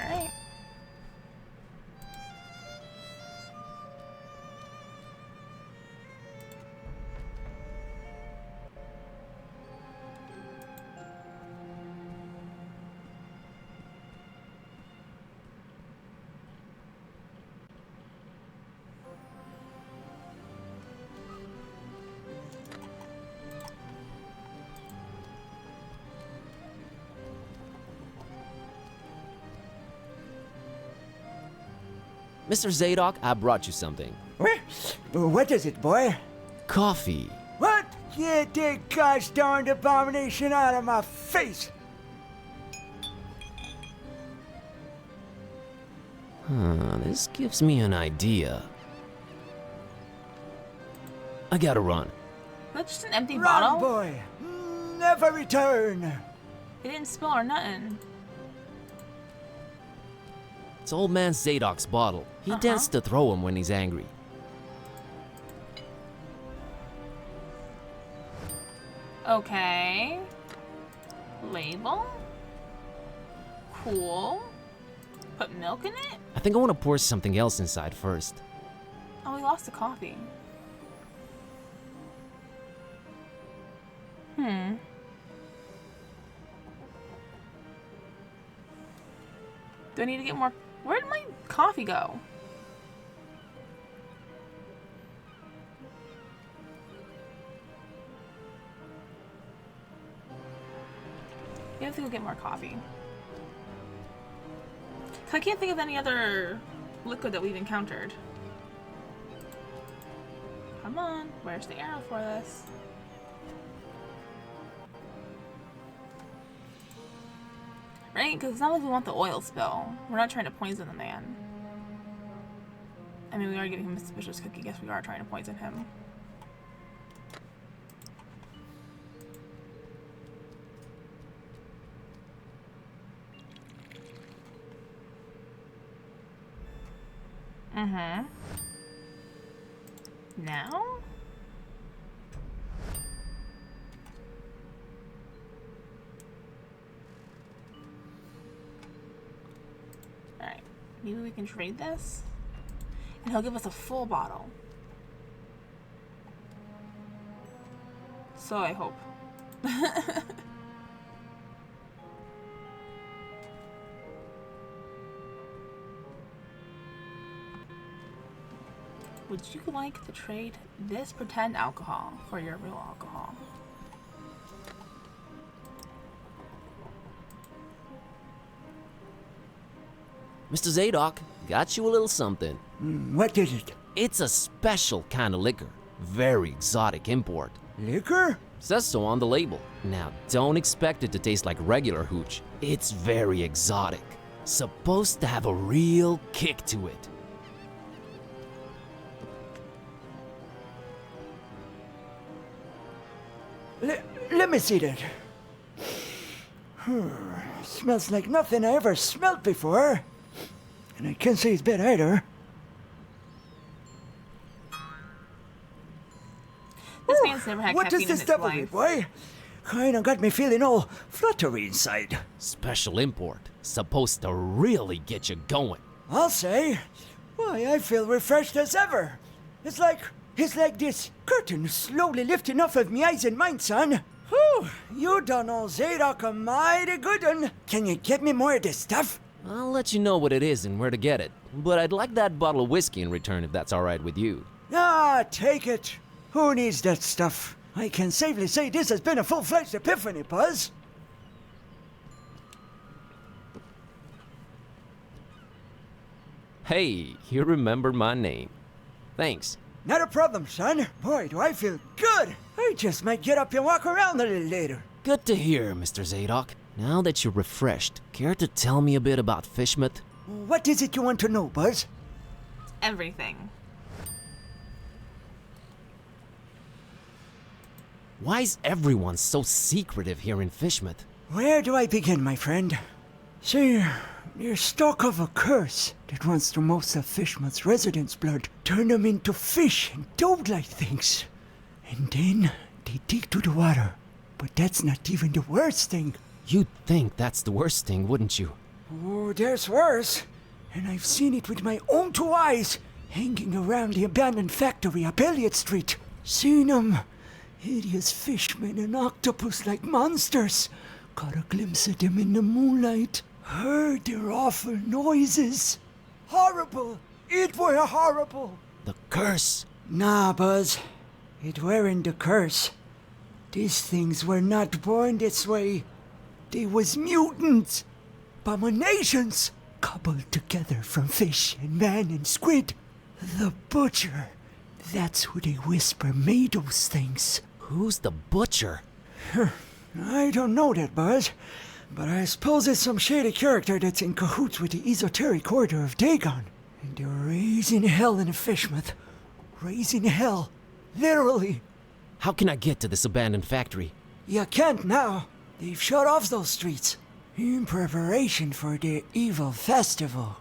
Alright. Mr. Zadok, I brought you something. What is it, boy? Coffee. What? Get that gosh darned abomination out of my face! This gives me an idea. I gotta run. That's just an empty Run, bottle? boy! Never return! It didn't spill or nothing. It's old man Zadok's bottle. He tends to throw them when he's angry. Okay. Label. Cool. Put milk in it? I think I want to pour something else inside first. Oh, we lost the coffee. Do I need to get more? Where did my coffee go? We have to go get more coffee. 'Cause I can't think of any other liquid that we've encountered. Come on, where's the arrow for this? Right? Because it's not like we want the oil spill. We're not trying to poison the man. I mean, we are giving him a suspicious cookie. Guess we are trying to poison him. Now? Alright. Maybe we can trade this? And he'll give us a full bottle. So I hope. Would you like to trade this pretend alcohol for your real alcohol? Mr. Zadok, got you a little something. What is it? It's a special kind of liquor. Very exotic import. Liquor? Says so on the label. Now, don't expect it to taste like regular hooch. It's very exotic. Supposed to have a real kick to it. Let me see that. Smells like nothing I ever smelled before. And I can't say it's bad either. This man's never had What caffeine does this in his devil life. be, boy? Kinda got me feeling all fluttery inside. Special import. Supposed to really get you going. I'll say. Why, I feel refreshed as ever. It's like this curtain slowly lifting off of me eyes and mind, son. Whew, you done old Zadok a mighty good one. Can you get me more of this stuff? I'll let you know what it is and where to get it. But I'd like that bottle of whiskey in return if that's alright with you. Ah, take it. Who needs that stuff? I can safely say this has been a full-fledged epiphany, Buzz. Hey, you remembered my name. Thanks. Not a problem, son. Boy, do I feel good. I just might get up and walk around a little later. Good to hear, Mr. Zadok. Now that you're refreshed, care to tell me a bit about Fishmouth? What is it you want to know, Buzz? Everything. Why is everyone so secretive here in Fishmouth? Where do I begin, my friend? See, you're stuck of a curse that runs through most of Fishmouth's residents' blood. Turn them into fish and dog-like things. And then they dig to the water. But that's not even the worst thing. You'd think that's the worst thing, wouldn't you? Oh, there's worse. And I've seen it with my own two eyes, hanging around the abandoned factory up Elliott Street. Seen them. Hideous fishmen and octopus-like monsters. Caught a glimpse of them in the moonlight. Heard their awful noises. Horrible. It were horrible. The curse. Nah, Buzz. It weren't the curse. These things were not born this way. They was mutants. Abominations. Cobbled together from fish and man and squid. The butcher. That's who they whisper made those things. Who's the butcher? I don't know that, Buzz. But I suppose it's some shady character that's in cahoots with the esoteric order of Dagon. And they're raising hell in Fishmouth. Raising hell. Literally. How can I get to this abandoned factory? You can't now. They've shut off those streets. In preparation for their evil festival.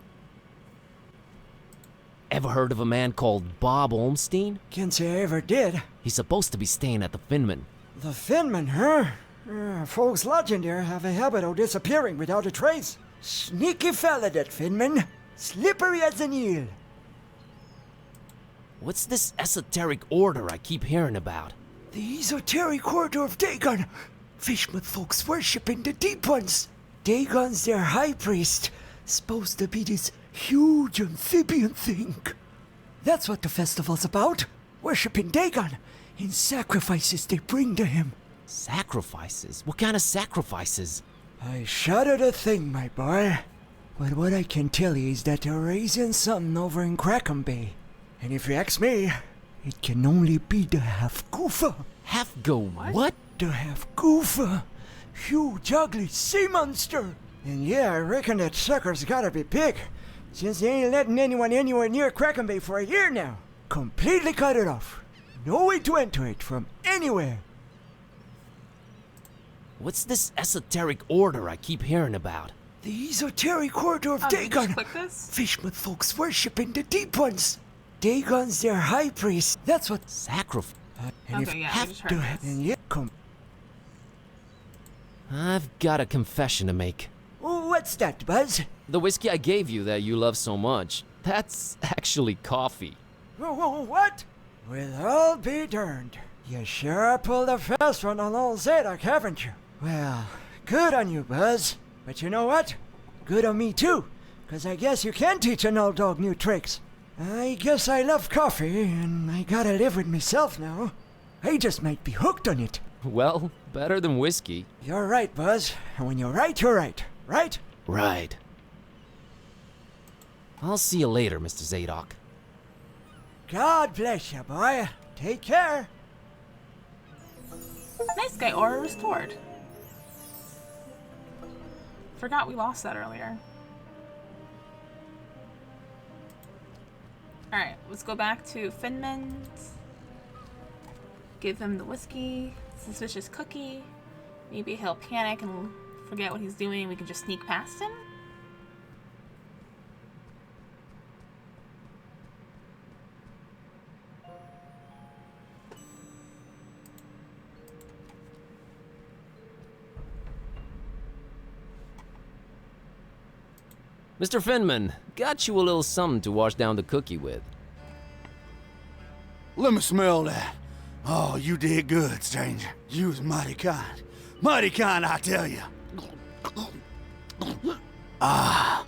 Ever heard of a man called Bob Olmstein? Can't say I ever did. He's supposed to be staying at the Finman. The Finman, huh? Folks lodging there have a habit of disappearing without a trace. Sneaky fella, that Finman. Slippery as an eel. What's this esoteric order I keep hearing about? The esoteric order of Dagon. Fishmouth folks worshipping the Deep Ones. Dagon's their high priest. Supposed to be this huge amphibian thing. That's what the festival's about. Worshipping Dagon in sacrifices they bring to him. Sacrifices? What kind of sacrifices? I shudder to think, my boy. But what I can tell you is that they're raising something over in Crackham Bay. And if you ask me, it can only be the half-goofa. Half-go what? The half-goofa. Huge, ugly sea monster. And yeah, I reckon that sucker's gotta be big, since they ain't letting anyone anywhere near Crackham Bay for a year now. Completely cut it off. No way to enter it from anywhere. What's this esoteric order I keep hearing about? The esoteric order of Dagon. Fishmouth folks worshipping the Deep Ones. Dagon's their high priest. That's what sacrifice. Okay, yeah, I just heard this. And yet, I've got a confession to make. What's that, Buzz? The whiskey I gave you that you love so much, that's actually coffee. What? Well, I'll be darned. You sure pulled a fast one on old Zadok, haven't you? Well, good on you, Buzz. But you know what? Good on me, too. 'Cause I guess you can teach an old dog new tricks. I guess I love coffee, and I gotta live with myself now. I just might be hooked on it. Well, better than whiskey. You're right, Buzz. And when you're right, you're right. Right? Right. I'll see you later, Mr. Zadok. God bless you, boy. Take care. Nice guy, aura restored. Forgot we lost that earlier. Alright, let's go back to Finman's. Give him the whiskey, suspicious cookie. Maybe he'll panic and forget what he's doing, we can just sneak past him? Mr. Finman, got you a little something to wash down the cookie with. Let me smell that. Oh, you did good, stranger. You was mighty kind. Mighty kind, I tell you. Ah,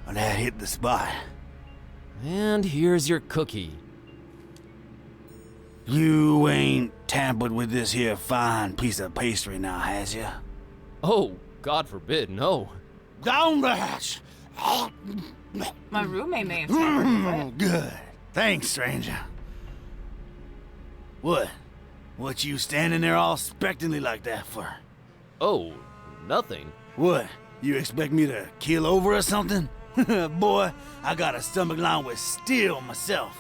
that hit the spot. And here's your cookie. You ain't tampered with this here fine piece of pastry now, has ya? Oh, God forbid, no. Down the hatch! My roommate may have tampered with it. Good. Thanks, stranger. What you standing there all expectantly like that for? Oh, nothing. What? You expect me to keel over or something? Boy, I got a stomach lined with steel myself.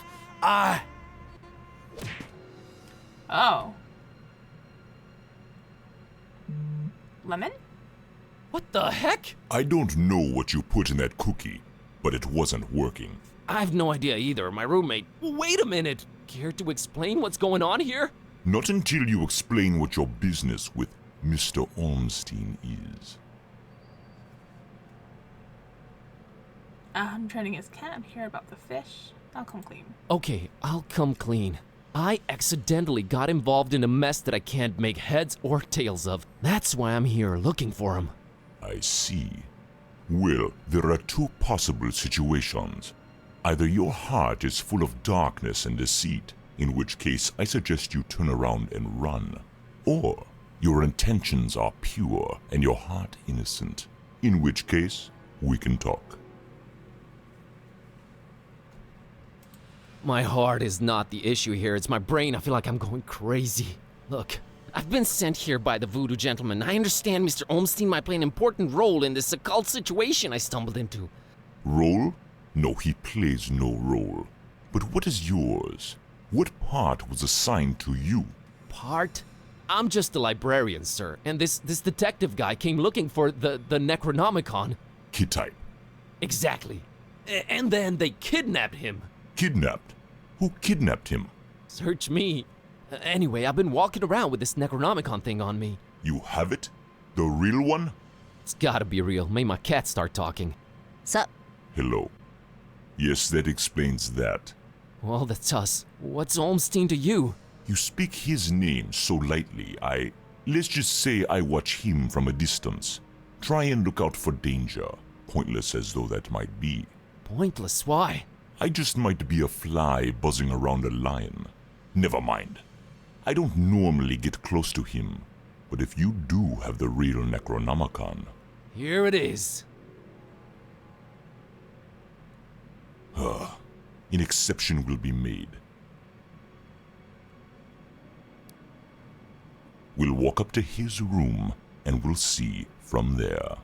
Oh. Lemon? What the heck? I don't know what you put in that cookie, but it wasn't working. I have no idea either. My roommate... Wait a minute! Care to explain what's going on here? Not until you explain what your business with Mr. Ormstein is. I'm training his cat here about the fish. I'll come clean. Okay, I'll come clean. I accidentally got involved in a mess that I can't make heads or tails of. That's why I'm here looking for him. I see. Well, there are two possible situations. Either your heart is full of darkness and deceit, in which case I suggest you turn around and run. Or your intentions are pure and your heart innocent, in which case we can talk. My heart is not the issue here, it's my brain. I feel like I'm going crazy. Look, I've been sent here by the voodoo gentleman. I understand Mr. Ormstein might play an important role in this occult situation I stumbled into. Role? No, he plays no role. But what is yours? What part was assigned to you? Part? I'm just a librarian, sir, and this detective guy came looking for the Necronomicon. Kid type. Exactly. And then they kidnapped him. Kidnapped? Who kidnapped him? Search me. Anyway, I've been walking around with this Necronomicon thing on me. You have it? The real one? It's gotta be real. Made my cat start talking. Sup? Hello. Yes, that explains that. Well, that's us. What's Ormstein to you? You speak his name so lightly, let's just say I watch him from a distance. Try and look out for danger, pointless as though that might be. Pointless? Why? I just might be a fly buzzing around a lion. Never mind. I don't normally get close to him, but if you do have the real Necronomicon... Here it is. An exception will be made. We'll walk up to his room, and we'll see from there.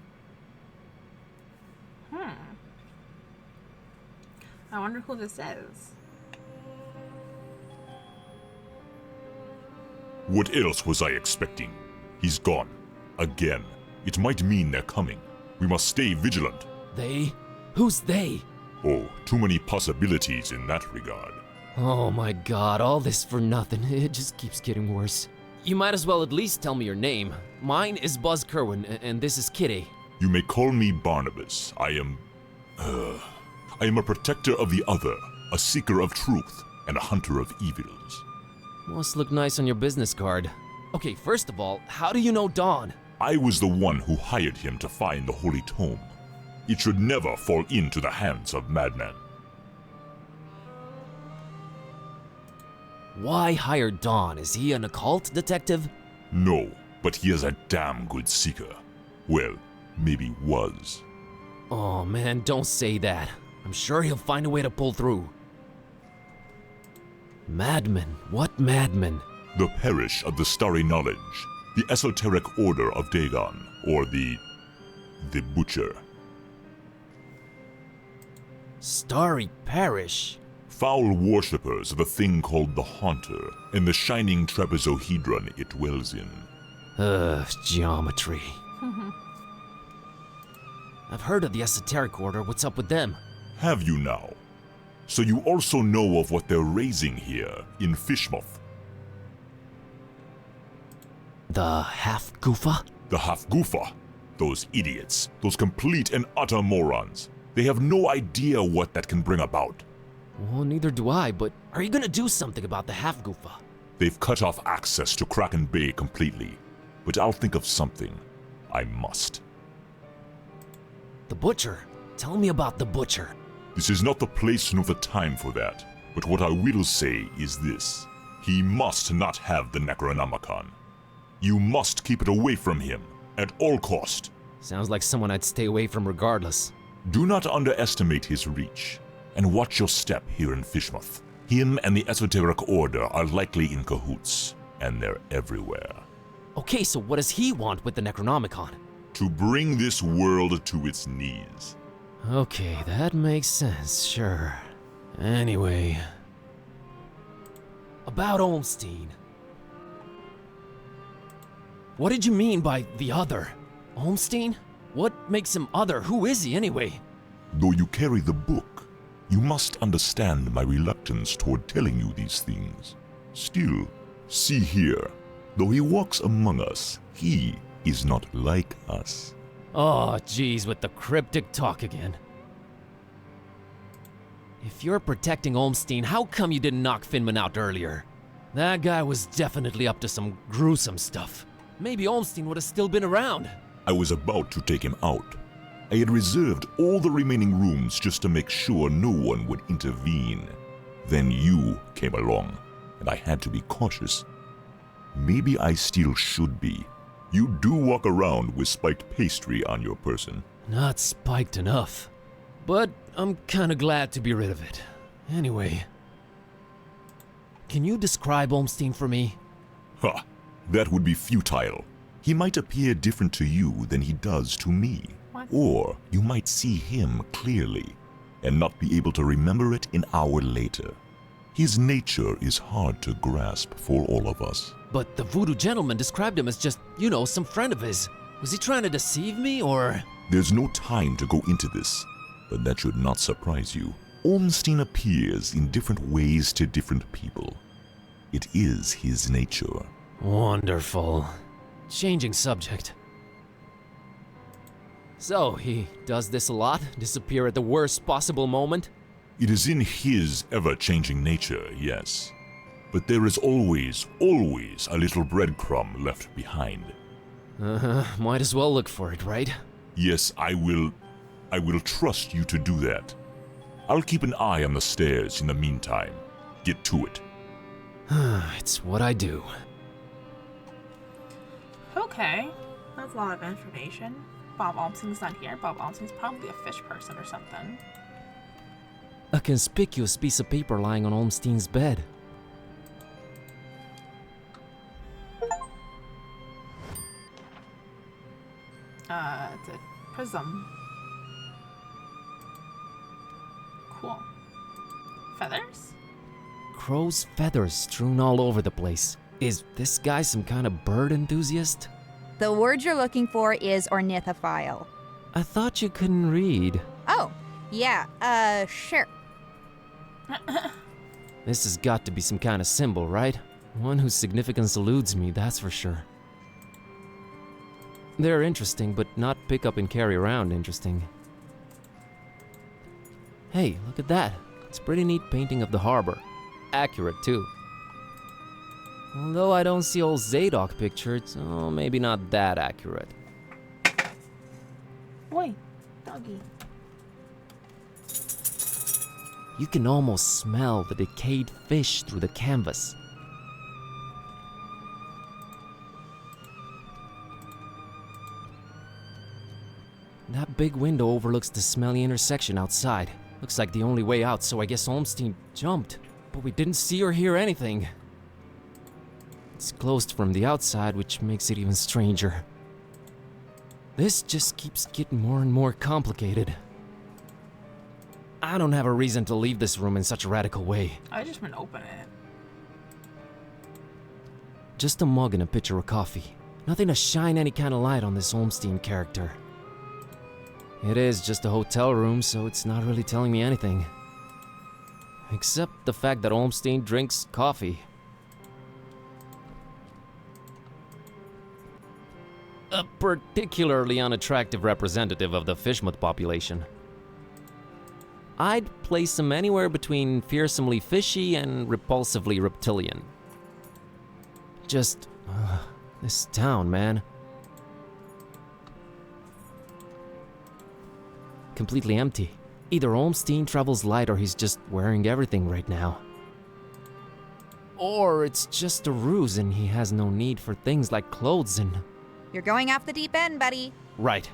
I wonder who this is. What else was I expecting? He's gone. Again. It might mean they're coming. We must stay vigilant. They? Who's they? Oh, too many possibilities in that regard. Oh my god, all this for nothing. It just keeps getting worse. You might as well at least tell me your name. Mine is Buzz Kerwin, and this is Kitty. You may call me Barnabas. I am a protector of the other, a seeker of truth, and a hunter of evils. Must look nice on your business card. Okay, first of all, how do you know Dawn? I was the one who hired him to find the Holy Tome. It should never fall into the hands of madmen. Why hire Dawn? Is he an occult detective? No, but he is a damn good seeker. Well, maybe was. Oh man, don't say that. I'm sure he'll find a way to pull through. Madmen? What madmen? The Parish of the Starry Knowledge, the Esoteric Order of Dagon, or the Butcher. Starry Parish? Foul worshippers of a thing called the Haunter, and the shining trapezohedron it dwells in. Geometry. I've heard of the Esoteric Order. What's up with them? Have you now? So you also know of what they're raising here in Fishmouth? The Half-Goofa? The Half-Goofa. Those idiots. Those complete and utter morons. They have no idea what that can bring about. Well, neither do I, but are you gonna do something about the Half-Goofa? They've cut off access to Kraken Bay completely. But I'll think of something. I must. The Butcher? Tell me about the Butcher. This is not the place nor the time for that. But what I will say is this. He must not have the Necronomicon. You must keep it away from him, at all cost. Sounds like someone I'd stay away from regardless. Do not underestimate his reach, and watch your step here in Fishmouth. Him and the Esoteric Order are likely in cahoots, and they're everywhere. Okay, so what does he want with the Necronomicon? To bring this world to its knees. Okay, that makes sense, sure. Anyway... About Olmstein. What did you mean by the other? Olmstein? What makes him other? Who is he anyway? Though you carry the book, you must understand my reluctance toward telling you these things. Still, see here, though he walks among us, he is not like us. Oh, geez, with the cryptic talk again. If you're protecting Olmstein, how come you didn't knock Finman out earlier? That guy was definitely up to some gruesome stuff. Maybe Olmstein would have still been around. I was about to take him out. I had reserved all the remaining rooms just to make sure no one would intervene. Then you came along, and I had to be cautious. Maybe I still should be. You do walk around with spiked pastry on your person. Not spiked enough. But I'm kinda glad to be rid of it. Anyway... Can you describe Olmstein for me? Ha! That would be futile. He might appear different to you than he does to me. What? Or you might see him clearly, and not be able to remember it an hour later. His nature is hard to grasp for all of us. But the voodoo gentleman described him as just, you know, some friend of his. Was he trying to deceive me, or...? There's no time to go into this, but that should not surprise you. Olmstein appears in different ways to different people. It is his nature. Wonderful. Changing subject. So, he does this a lot? Disappear at the worst possible moment? It is in his ever-changing nature, yes. But there is always a little breadcrumb left behind. Might as well look for it, right? Yes, I will trust you to do that. I'll keep an eye on the stairs in the meantime. Get to it. It's what I do. Okay, that's a lot of information. Bob Olmstein's not here. Bob Olmstein's probably a fish person or something. A conspicuous piece of paper lying on Olmstein's bed. It's a prism. Cool. Feathers? Crow's feathers strewn all over the place. Is this guy some kind of bird enthusiast? The word you're looking for is ornithophile. I thought you couldn't read. Oh, yeah, sure. This has got to be some kind of symbol, right? One whose significance eludes me, that's for sure. They're interesting, but not pick up and carry around interesting. Hey, look at that. It's a pretty neat painting of the harbor. Accurate, too. Although I don't see old Zadok pictured, so maybe not that accurate. Oi, doggy. You can almost smell the decayed fish through the canvas. That big window overlooks the smelly intersection outside. Looks like the only way out, so I guess Olmstein jumped. But we didn't see or hear anything. It's closed from the outside, which makes it even stranger. This just keeps getting more and more complicated. I don't have a reason to leave this room in such a radical way. I just been open it. Just a mug and a pitcher of coffee. Nothing to shine any kind of light on this Olmstein character. It is just a hotel room, so it's not really telling me anything. Except the fact that Olmstein drinks coffee. A particularly unattractive representative of the fishmoth population. I'd place him anywhere between fearsomely fishy and repulsively reptilian. Just, this town, man. Completely empty. Either Olmstein travels light or he's just wearing everything right now. Or it's just a ruse and he has no need for things like clothes and... You're going off the deep end, buddy. Right.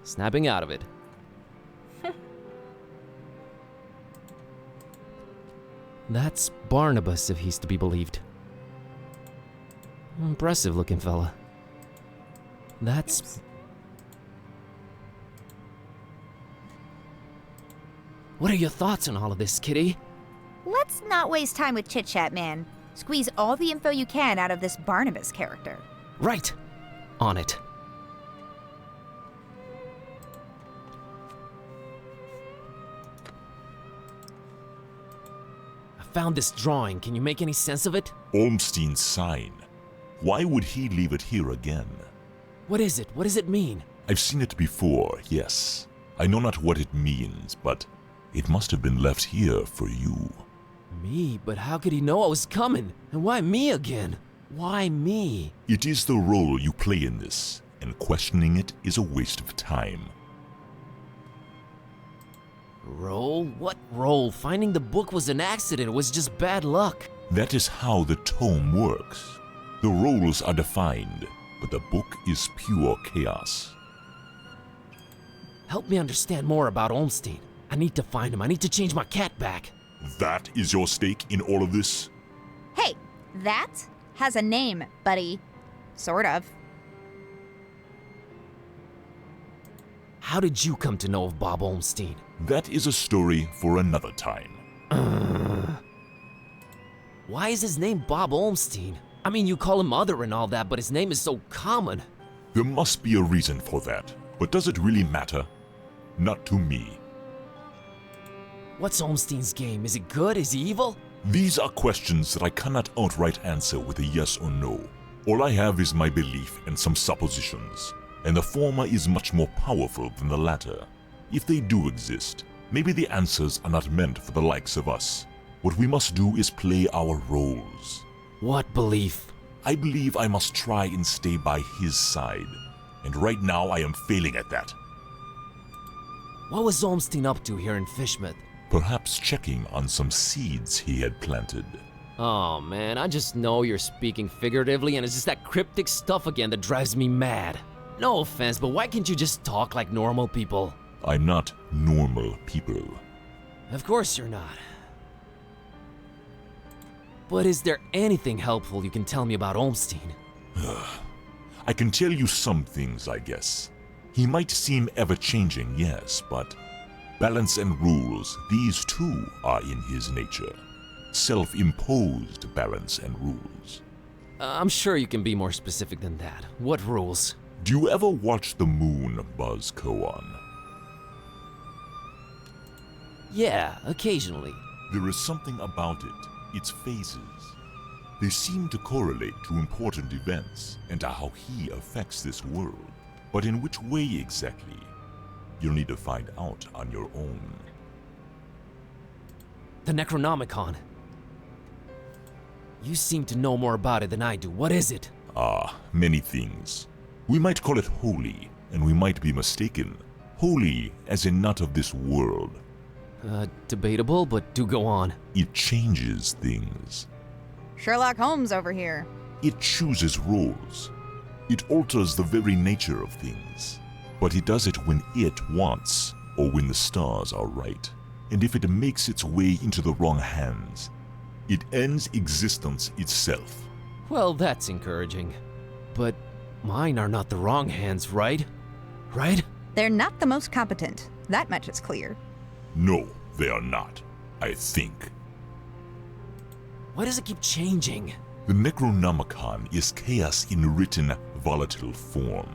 Snapping out of it. That's Barnabas, if he's to be believed. Impressive looking fella. That's... What are your thoughts on all of this, Kitty? Let's not waste time with chit-chat, man. Squeeze all the info you can out of this Barnabas character. Right. On it. I found this drawing. Can you make any sense of it? Olmstein's sign. Why would he leave it here again? What is it? What does it mean? I've seen it before, yes. I know not what it means, but it must have been left here for you. Me? But how could he know I was coming? And why me again? Why me? It is the role you play in this, and questioning it is a waste of time. Role? What role? Finding the book was an accident. It was just bad luck. That is how the tome works. The roles are defined, but the book is pure chaos. Help me understand more about Olmstein. I need to find him. I need to change my cat back. That is your stake in all of this? Hey, that has a name, buddy. Sort of. How did you come to know of Bob Olmstein? That is a story for another time. Why is his name Bob Olmstein? I mean, you call him Other and all that, but his name is so common. There must be a reason for that. But does it really matter? Not to me. What's Olmstein's game? Is it good? Is he evil? These are questions that I cannot outright answer with a yes or no. All I have is my belief and some suppositions, and the former is much more powerful than the latter. If they do exist, maybe the answers are not meant for the likes of us. What we must do is play our roles. What belief? I believe I must try and stay by his side, and right now I am failing at that. What was Olmstein up to here in Fishmouth? Perhaps checking on some seeds he had planted. Oh man, I just know you're speaking figuratively and it's just that cryptic stuff again that drives me mad. No offense, but why can't you just talk like normal people? I'm not normal people. Of course you're not. But is there anything helpful you can tell me about Olmstein? I can tell you some things, I guess. He might seem ever-changing, yes, but balance and rules, these too are in his nature. Self-imposed balance and rules. I'm sure you can be more specific than that. What rules? Do you ever watch the moon, Buzz Koan? Yeah, occasionally. There is something about it, its phases. They seem to correlate to important events and to how he affects this world. But in which way exactly? You'll need to find out on your own. The Necronomicon. You seem to know more about it than I do. What is it? Many things. We might call it holy, and we might be mistaken. Holy as in not of this world. Debatable, but do go on. It changes things. Sherlock Holmes over here. It chooses roles. It alters the very nature of things. But it does it when it wants, or when the stars are right. And if it makes its way into the wrong hands, it ends existence itself. Well, that's encouraging. But mine are not the wrong hands, right? Right? They're not the most competent. That much is clear. No, they are not. I think. Why does it keep changing? The Necronomicon is chaos in written, volatile form.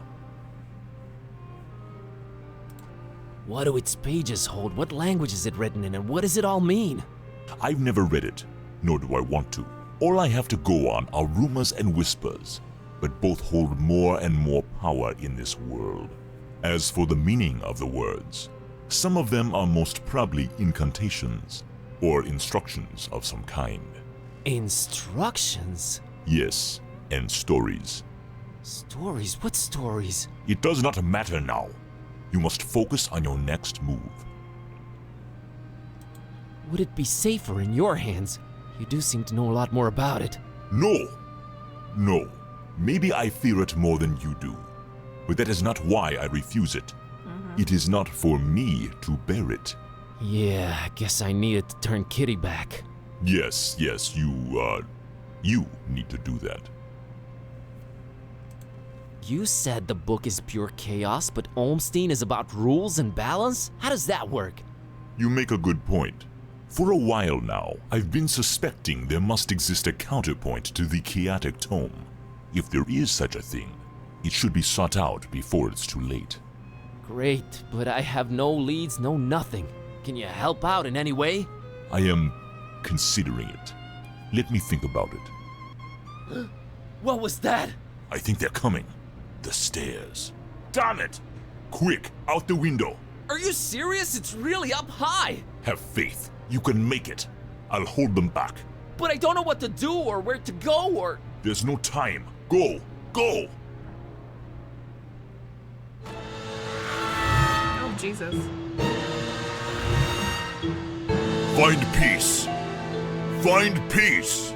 What do its pages hold? What language is it written in, and what does it all mean? I've never read it, nor do I want to. All I have to go on are rumors and whispers, but both hold more and more power in this world. As for the meaning of the words, some of them are most probably incantations, or instructions of some kind. Instructions? Yes, and stories. Stories? What stories? It does not matter now. You must focus on your next move. Would it be safer in your hands? You do seem to know a lot more about it. No! No. Maybe I fear it more than you do. But that is not why I refuse it. It is not for me to bear it. Yeah, I guess I needed to turn Kitty back. Yes, you need to do that. You said the book is pure chaos, but Olmstein is about rules and balance? How does that work? You make a good point. For a while now, I've been suspecting there must exist a counterpoint to the chaotic tome. If there is such a thing, it should be sought out before it's too late. Great, but I have no leads, no nothing. Can you help out in any way? I am considering it. Let me think about it. What was that? I think they're coming. The stairs. Damn it! Quick, out the window. Are you serious? It's really up high. Have faith. You can make it. I'll hold them back. But I don't know what to do or where to go or... There's no time. Go! Go! Oh, Jesus. Find peace. Find peace.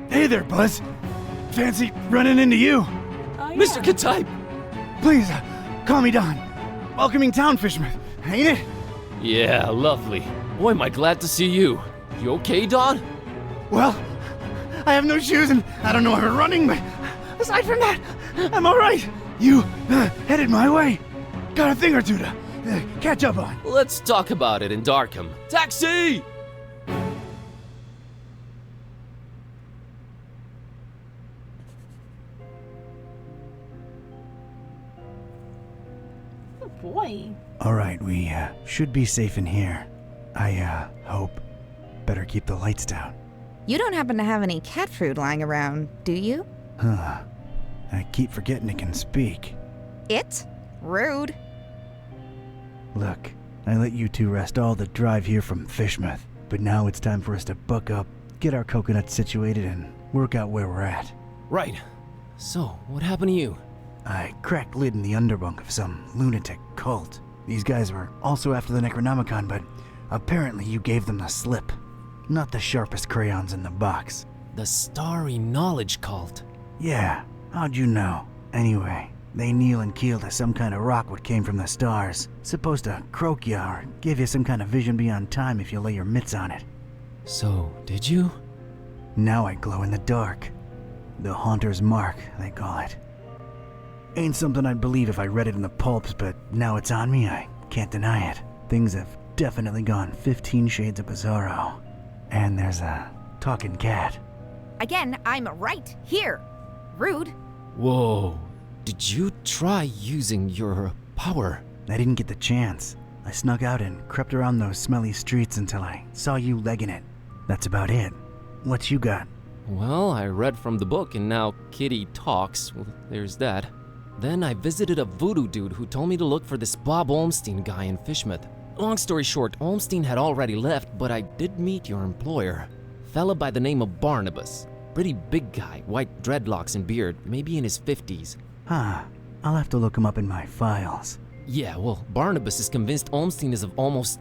Hey there, Buzz. Fancy running into you. Oh, yeah. Mr. Ktype! Please, call me Don. Welcoming town fisherman, ain't it? Yeah, lovely. Boy, am I glad to see you. You okay, Don? Well, I have no shoes and I don't know how we're running, but aside from that, I'm all right. You headed my way. Got a thing or two to catch up on. Let's talk about it in Darkham. Taxi! Oh, boy. All right, we should be safe in here. I hope. Better keep the lights down. You don't happen to have any cat food lying around, do you? I keep forgetting it can speak. It? Rude. Look, I let you two rest all the drive here from Fishmouth, but now it's time for us to buck up, get our coconuts situated, and work out where we're at. Right. So, what happened to you? I cracked lid in the underbunk of some lunatic cult. These guys were also after the Necronomicon, but apparently you gave them the slip. Not the sharpest crayons in the box. The Starry Knowledge Cult. Yeah, how'd you know? Anyway, they kneel and keel to some kind of rock what came from the stars. Supposed to croak ya or give you some kind of vision beyond time if you lay your mitts on it. So, did you? Now I glow in the dark. The Haunter's Mark, they call it. Ain't something I'd believe if I read it in the pulps, but now it's on me, I can't deny it. Things have definitely gone 15 shades of bizarro. And there's a talking cat. Again, I'm right here. Rude. Whoa. Did you try using your power? I didn't get the chance. I snuck out and crept around those smelly streets until I saw you legging it. That's about it. What you got? Well, I read from the book and now Kitty talks. Well, there's that. Then I visited a voodoo dude who told me to look for this Bob Olmstein guy in Fishmouth. Long story short, Olmstein had already left, but I did meet your employer. Fella by the name of Barnabas. Pretty big guy, white dreadlocks and beard, maybe in his 50s. Huh. I'll have to look him up in my files. Yeah, well, Barnabas is convinced Olmstein is of almost,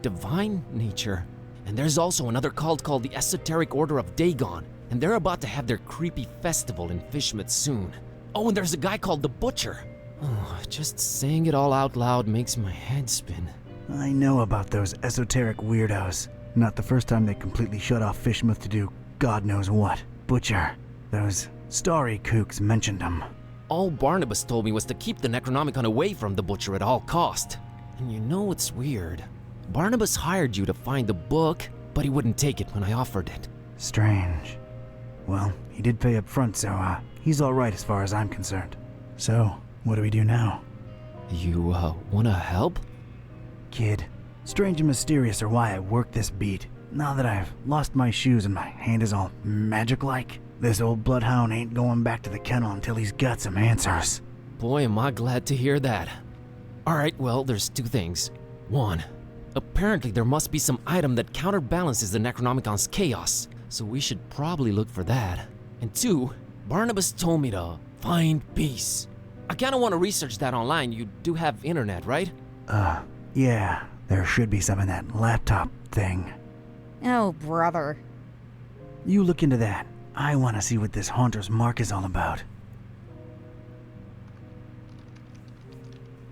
divine nature. And there's also another cult called the Esoteric Order of Dagon, and they're about to have their creepy festival in Fishmouth soon. Oh, and there's a guy called the Butcher. Oh, just saying it all out loud makes my head spin. I know about those esoteric weirdos. Not the first time they completely shut off Fishmouth to do God knows what. Butcher. Those starry kooks mentioned him. All Barnabas told me was to keep the Necronomicon away from the Butcher at all cost. And you know what's weird? Barnabas hired you to find the book, but he wouldn't take it when I offered it. Strange. Well, he did pay up front, so he's all right as far as I'm concerned. So, what do we do now? You, wanna help? Kid, strange and mysterious are why I work this beat. Now that I've lost my shoes and my hand is all magic-like, this old bloodhound ain't going back to the kennel until he's got some answers. Boy, am I glad to hear that. Alright, well, there's two things. One, apparently there must be some item that counterbalances the Necronomicon's chaos, so we should probably look for that. And two, Barnabas told me to find peace. I kinda wanna research that online. You do have internet, right? Yeah, there should be some in that laptop thing. Oh, brother. You look into that. I wanna see what this Haunter's Mark is all about.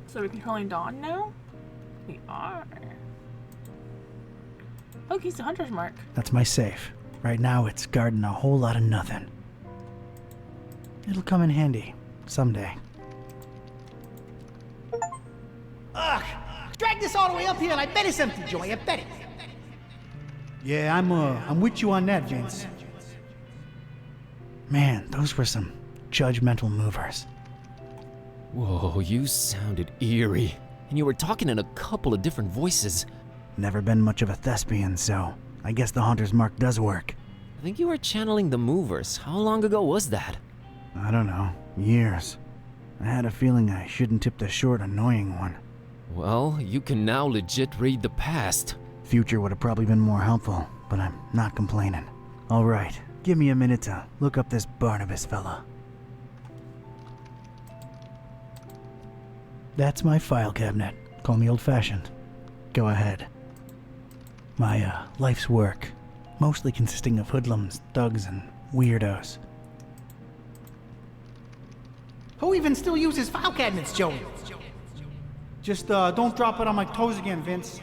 So we're controlling Dawn now? We are. Oh, he's the Hunter's Mark. That's my safe. Right now it's guarding a whole lot of nothing. It'll come in handy. Someday. Ugh! Drag this all the way up here and I bet it's empty, Joey. I bet it. Yeah, I'm with you on that, Vince. Man, those were some judgmental movers. Whoa, you sounded eerie. And you were talking in a couple of different voices. Never been much of a thespian, so I guess the Haunter's Mark does work. I think you were channeling the movers. How long ago was that? I don't know. Years. I had a feeling I shouldn't tip the short, annoying one. Well, you can now legit read the past. Future would have probably been more helpful, but I'm not complaining. All right, give me a minute to look up this Barnabas fella. That's my file cabinet. Call me old-fashioned. Go ahead. My, life's work. Mostly consisting of hoodlums, thugs, and weirdos. Who even still uses file cabinets, Joey? Just don't drop it on my toes again, Vince.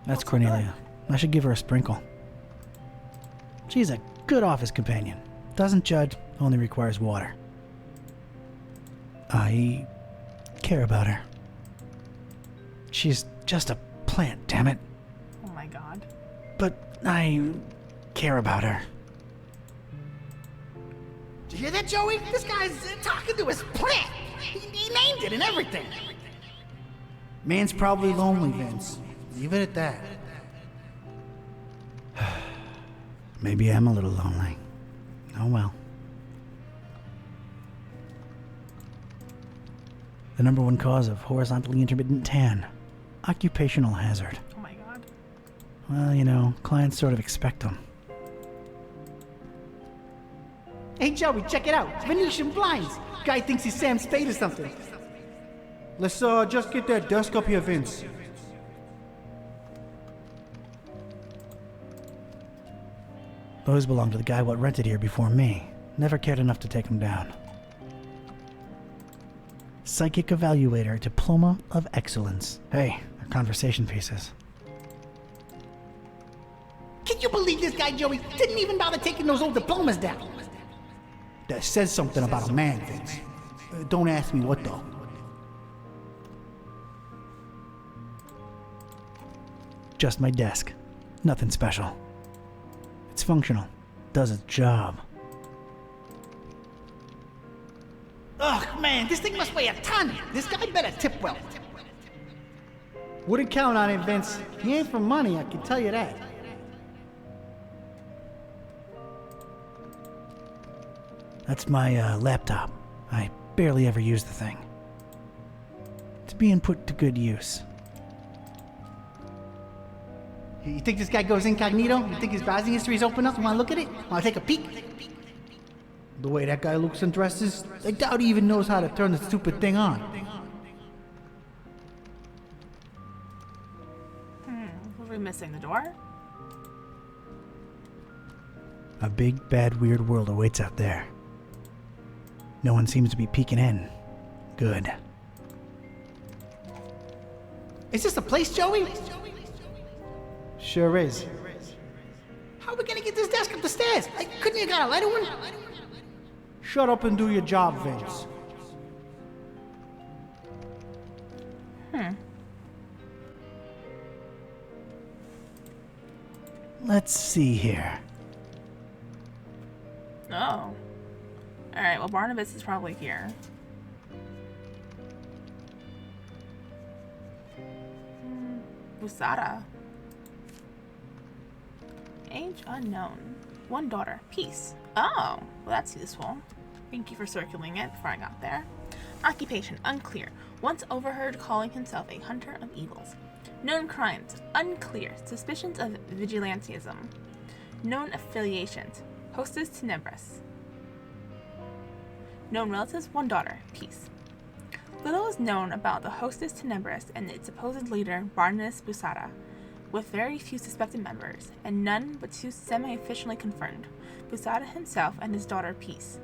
That's Cornelia. I should give her a sprinkle. She's a good office companion. Doesn't judge, only requires water. I care about her. She's just a plant, damn it. Oh my god. But I care about her. Did you hear that, Joey? This guy's talking to his plant. He named it and everything. Man's probably lonely, Vince. Leave it at that. Maybe I'm a little lonely. Oh well. The #1 cause of horizontally intermittent tan. Occupational hazard. Oh my god. Well, you know, clients sort of expect them. Hey, Joey, check it out. Venetian blinds. Guy thinks he's Sam Spade or something. Let's just get that desk up here, Vince. Those belong to the guy what rented here before me. Never cared enough to take them down. Psychic Evaluator Diploma of Excellence. Hey, they're conversation pieces. Can you believe this guy, Joey? Didn't even bother taking those old diplomas down. That says something about a man, Vince. Don't ask me what though. Just my desk. Nothing special. It's functional. Does its job. Ugh, man, this thing must weigh a ton. This guy better tip well. Wouldn't count on it, Vince. He ain't for money, I can tell you that. That's my laptop. I barely ever use the thing. It's being put to good use. You think this guy goes incognito? You think his browsing history is open up? You want to look at it? Want to take a peek? The way that guy looks and dresses, I doubt he even knows how to turn the stupid thing on. What are we missing? The door? A big, bad, weird world awaits out there. No one seems to be peeking in. Good. Is this a place, Joey? Sure is. How are we gonna get this desk up the stairs? Couldn't you got a lighter one? Shut up and do your job, Vince. let's see here. Oh. Alright, well, Barnabas is probably here. Busada. Age unknown. One daughter. Peace. Oh, well, that's useful. Thank you for circling it before I got there. Occupation. Unclear. Once overheard calling himself a hunter of evils. Known crimes. Unclear. Suspicions of vigilantism. Known affiliations. Hostis Tenebris. Known relatives. One daughter. Peace. Little is known about the Hostis Tenebris and its supposed leader, Barnabas Busada, with very few suspected members, and none but two semi-officially confirmed, Busada himself and his daughter Peace.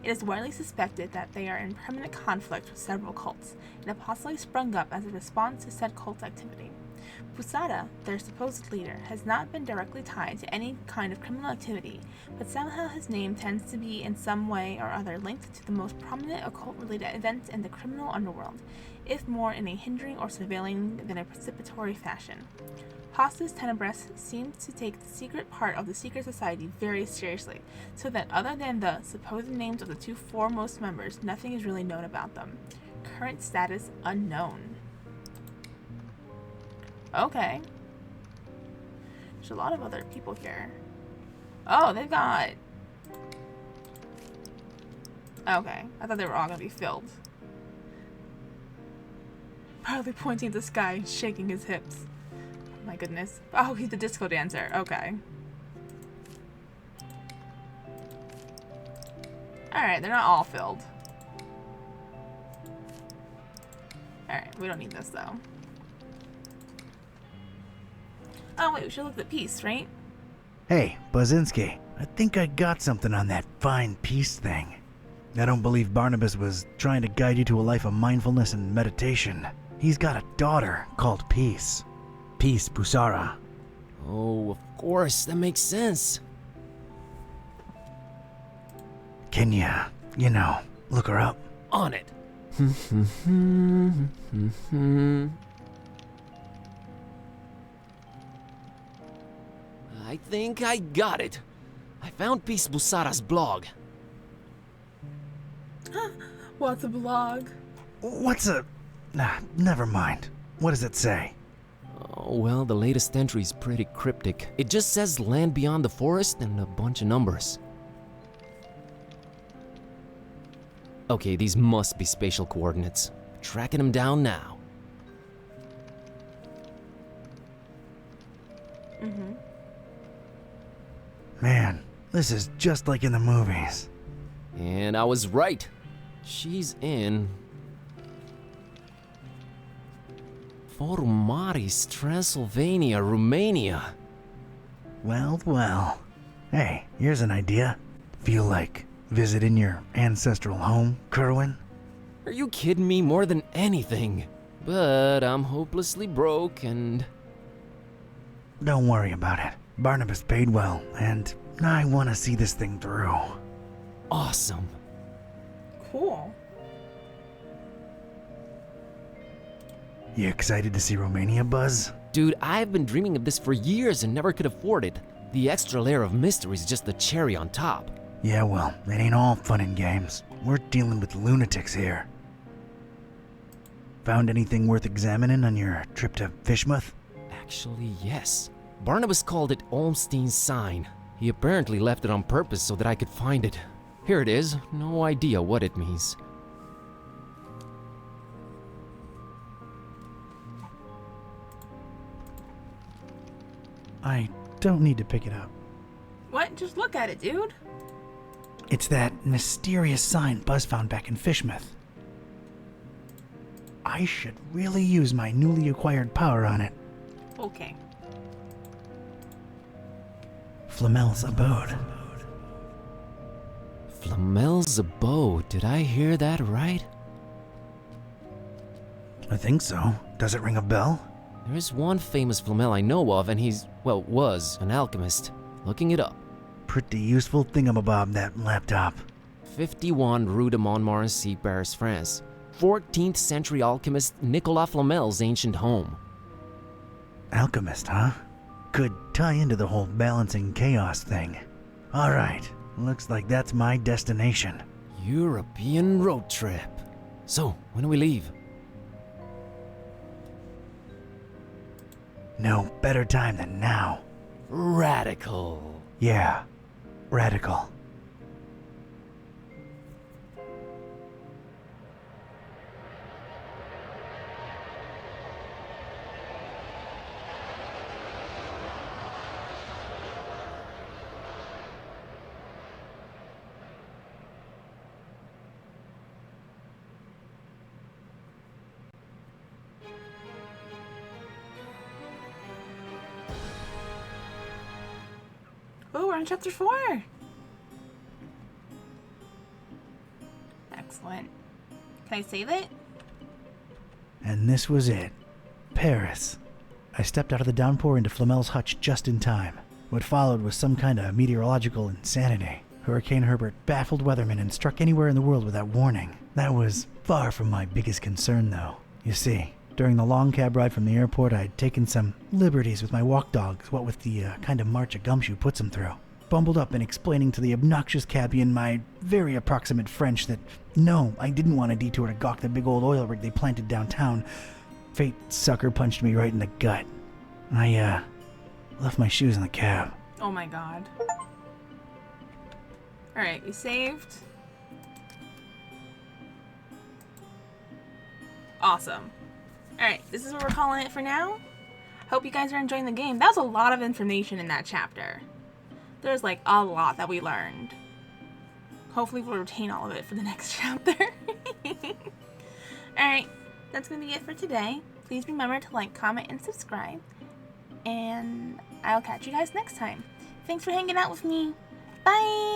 It is widely suspected that they are in permanent conflict with several cults, and have possibly sprung up as a response to said cult activity. Busada, their supposed leader, has not been directly tied to any kind of criminal activity, but somehow his name tends to be in some way or other linked to the most prominent occult-related events in the criminal underworld, if more in a hindering or surveilling than a precipitory fashion. Hostis Tenebris seems to take the secret part of the secret society very seriously, so that other than the supposed names of the two foremost members, nothing is really known about them. Current status unknown. Okay. There's a lot of other people here. Oh, they've got... Okay, I thought they were all gonna be filled. Proudly pointing at the sky and shaking his hips. Oh my goodness. Oh, he's the disco dancer. Okay. Alright, they're not all filled. Alright, we don't need this though. Oh wait, we should look at peace, right? Hey, Bazinski, I think I got something on that fine peace thing. I don't believe Barnabas was trying to guide you to a life of mindfulness and meditation. He's got a daughter called Peace. Peace Busara. Oh, of course, that makes sense. Can you know, look her up? On it. I think I got it. I found Peace Busara's blog. What's a blog? What's a... Nah, never mind. What does it say? Oh, well, the latest entry is pretty cryptic. It just says land beyond the forest and a bunch of numbers. Okay, these must be spatial coordinates. Tracking them down now. Man, this is just like in the movies. And I was right. She's in... Forumaris, Transylvania, Romania. Well, well. Hey, here's an idea. Feel like visiting your ancestral home, Kerwin? Are you kidding me? More than anything. But I'm hopelessly broke and... Don't worry about it. Barnabas paid well, and I want to see this thing through. Awesome. Cool. You excited to see Romania, Buzz? Dude, I've been dreaming of this for years and never could afford it. The extra layer of mystery is just the cherry on top. Yeah, well, it ain't all fun and games. We're dealing with lunatics here. Found anything worth examining on your trip to Fishmouth? Actually, yes. Barnabas called it Olmstein's sign. He apparently left it on purpose so that I could find it. Here it is. No idea what it means. I don't need to pick it up. What? Just look at it, dude. It's that mysterious sign Buzz found back in Fishmouth. I should really use my newly acquired power on it. Okay. Flamel's abode. Flamel's abode. Did I hear that right? I think so. Does it ring a bell? There's one famous Flamel I know of, and he's, well, was an alchemist. Looking it up. Pretty useful thingamabob, that laptop. 51 Rue de Montmorency, Paris, France. 14th century alchemist Nicolas Flamel's ancient home. Alchemist, huh? could tie into the whole balancing chaos thing. Alright, looks like that's my destination. European road trip. So, when do we leave? No better time than now. Radical. Yeah, radical. Oh, we're on chapter 4. Excellent. Can I save it? And this was it. Paris. I stepped out of the downpour into Flamel's hutch just in time. What followed was some kind of meteorological insanity. Hurricane Herbert baffled weathermen and struck anywhere in the world without warning. That was far from my biggest concern, though. You see, during the long cab ride from the airport, I'd taken some liberties with my walk dogs, what with the kind of march a gumshoe puts them through. Bumbled up and explaining to the obnoxious cabbie in my very approximate French that, no, I didn't want a detour to gawk the big old oil rig they planted downtown. Fate sucker punched me right in the gut. I, left my shoes in the cab. Oh my god. Alright, you saved. Awesome. Alright, this is what we're calling it for now. Hope you guys are enjoying the game. That was a lot of information in that chapter. There's like a lot that we learned. Hopefully we'll retain all of it for the next chapter. Alright, that's going to be it for today. Please remember to like, comment, and subscribe. And I'll catch you guys next time. Thanks for hanging out with me. Bye!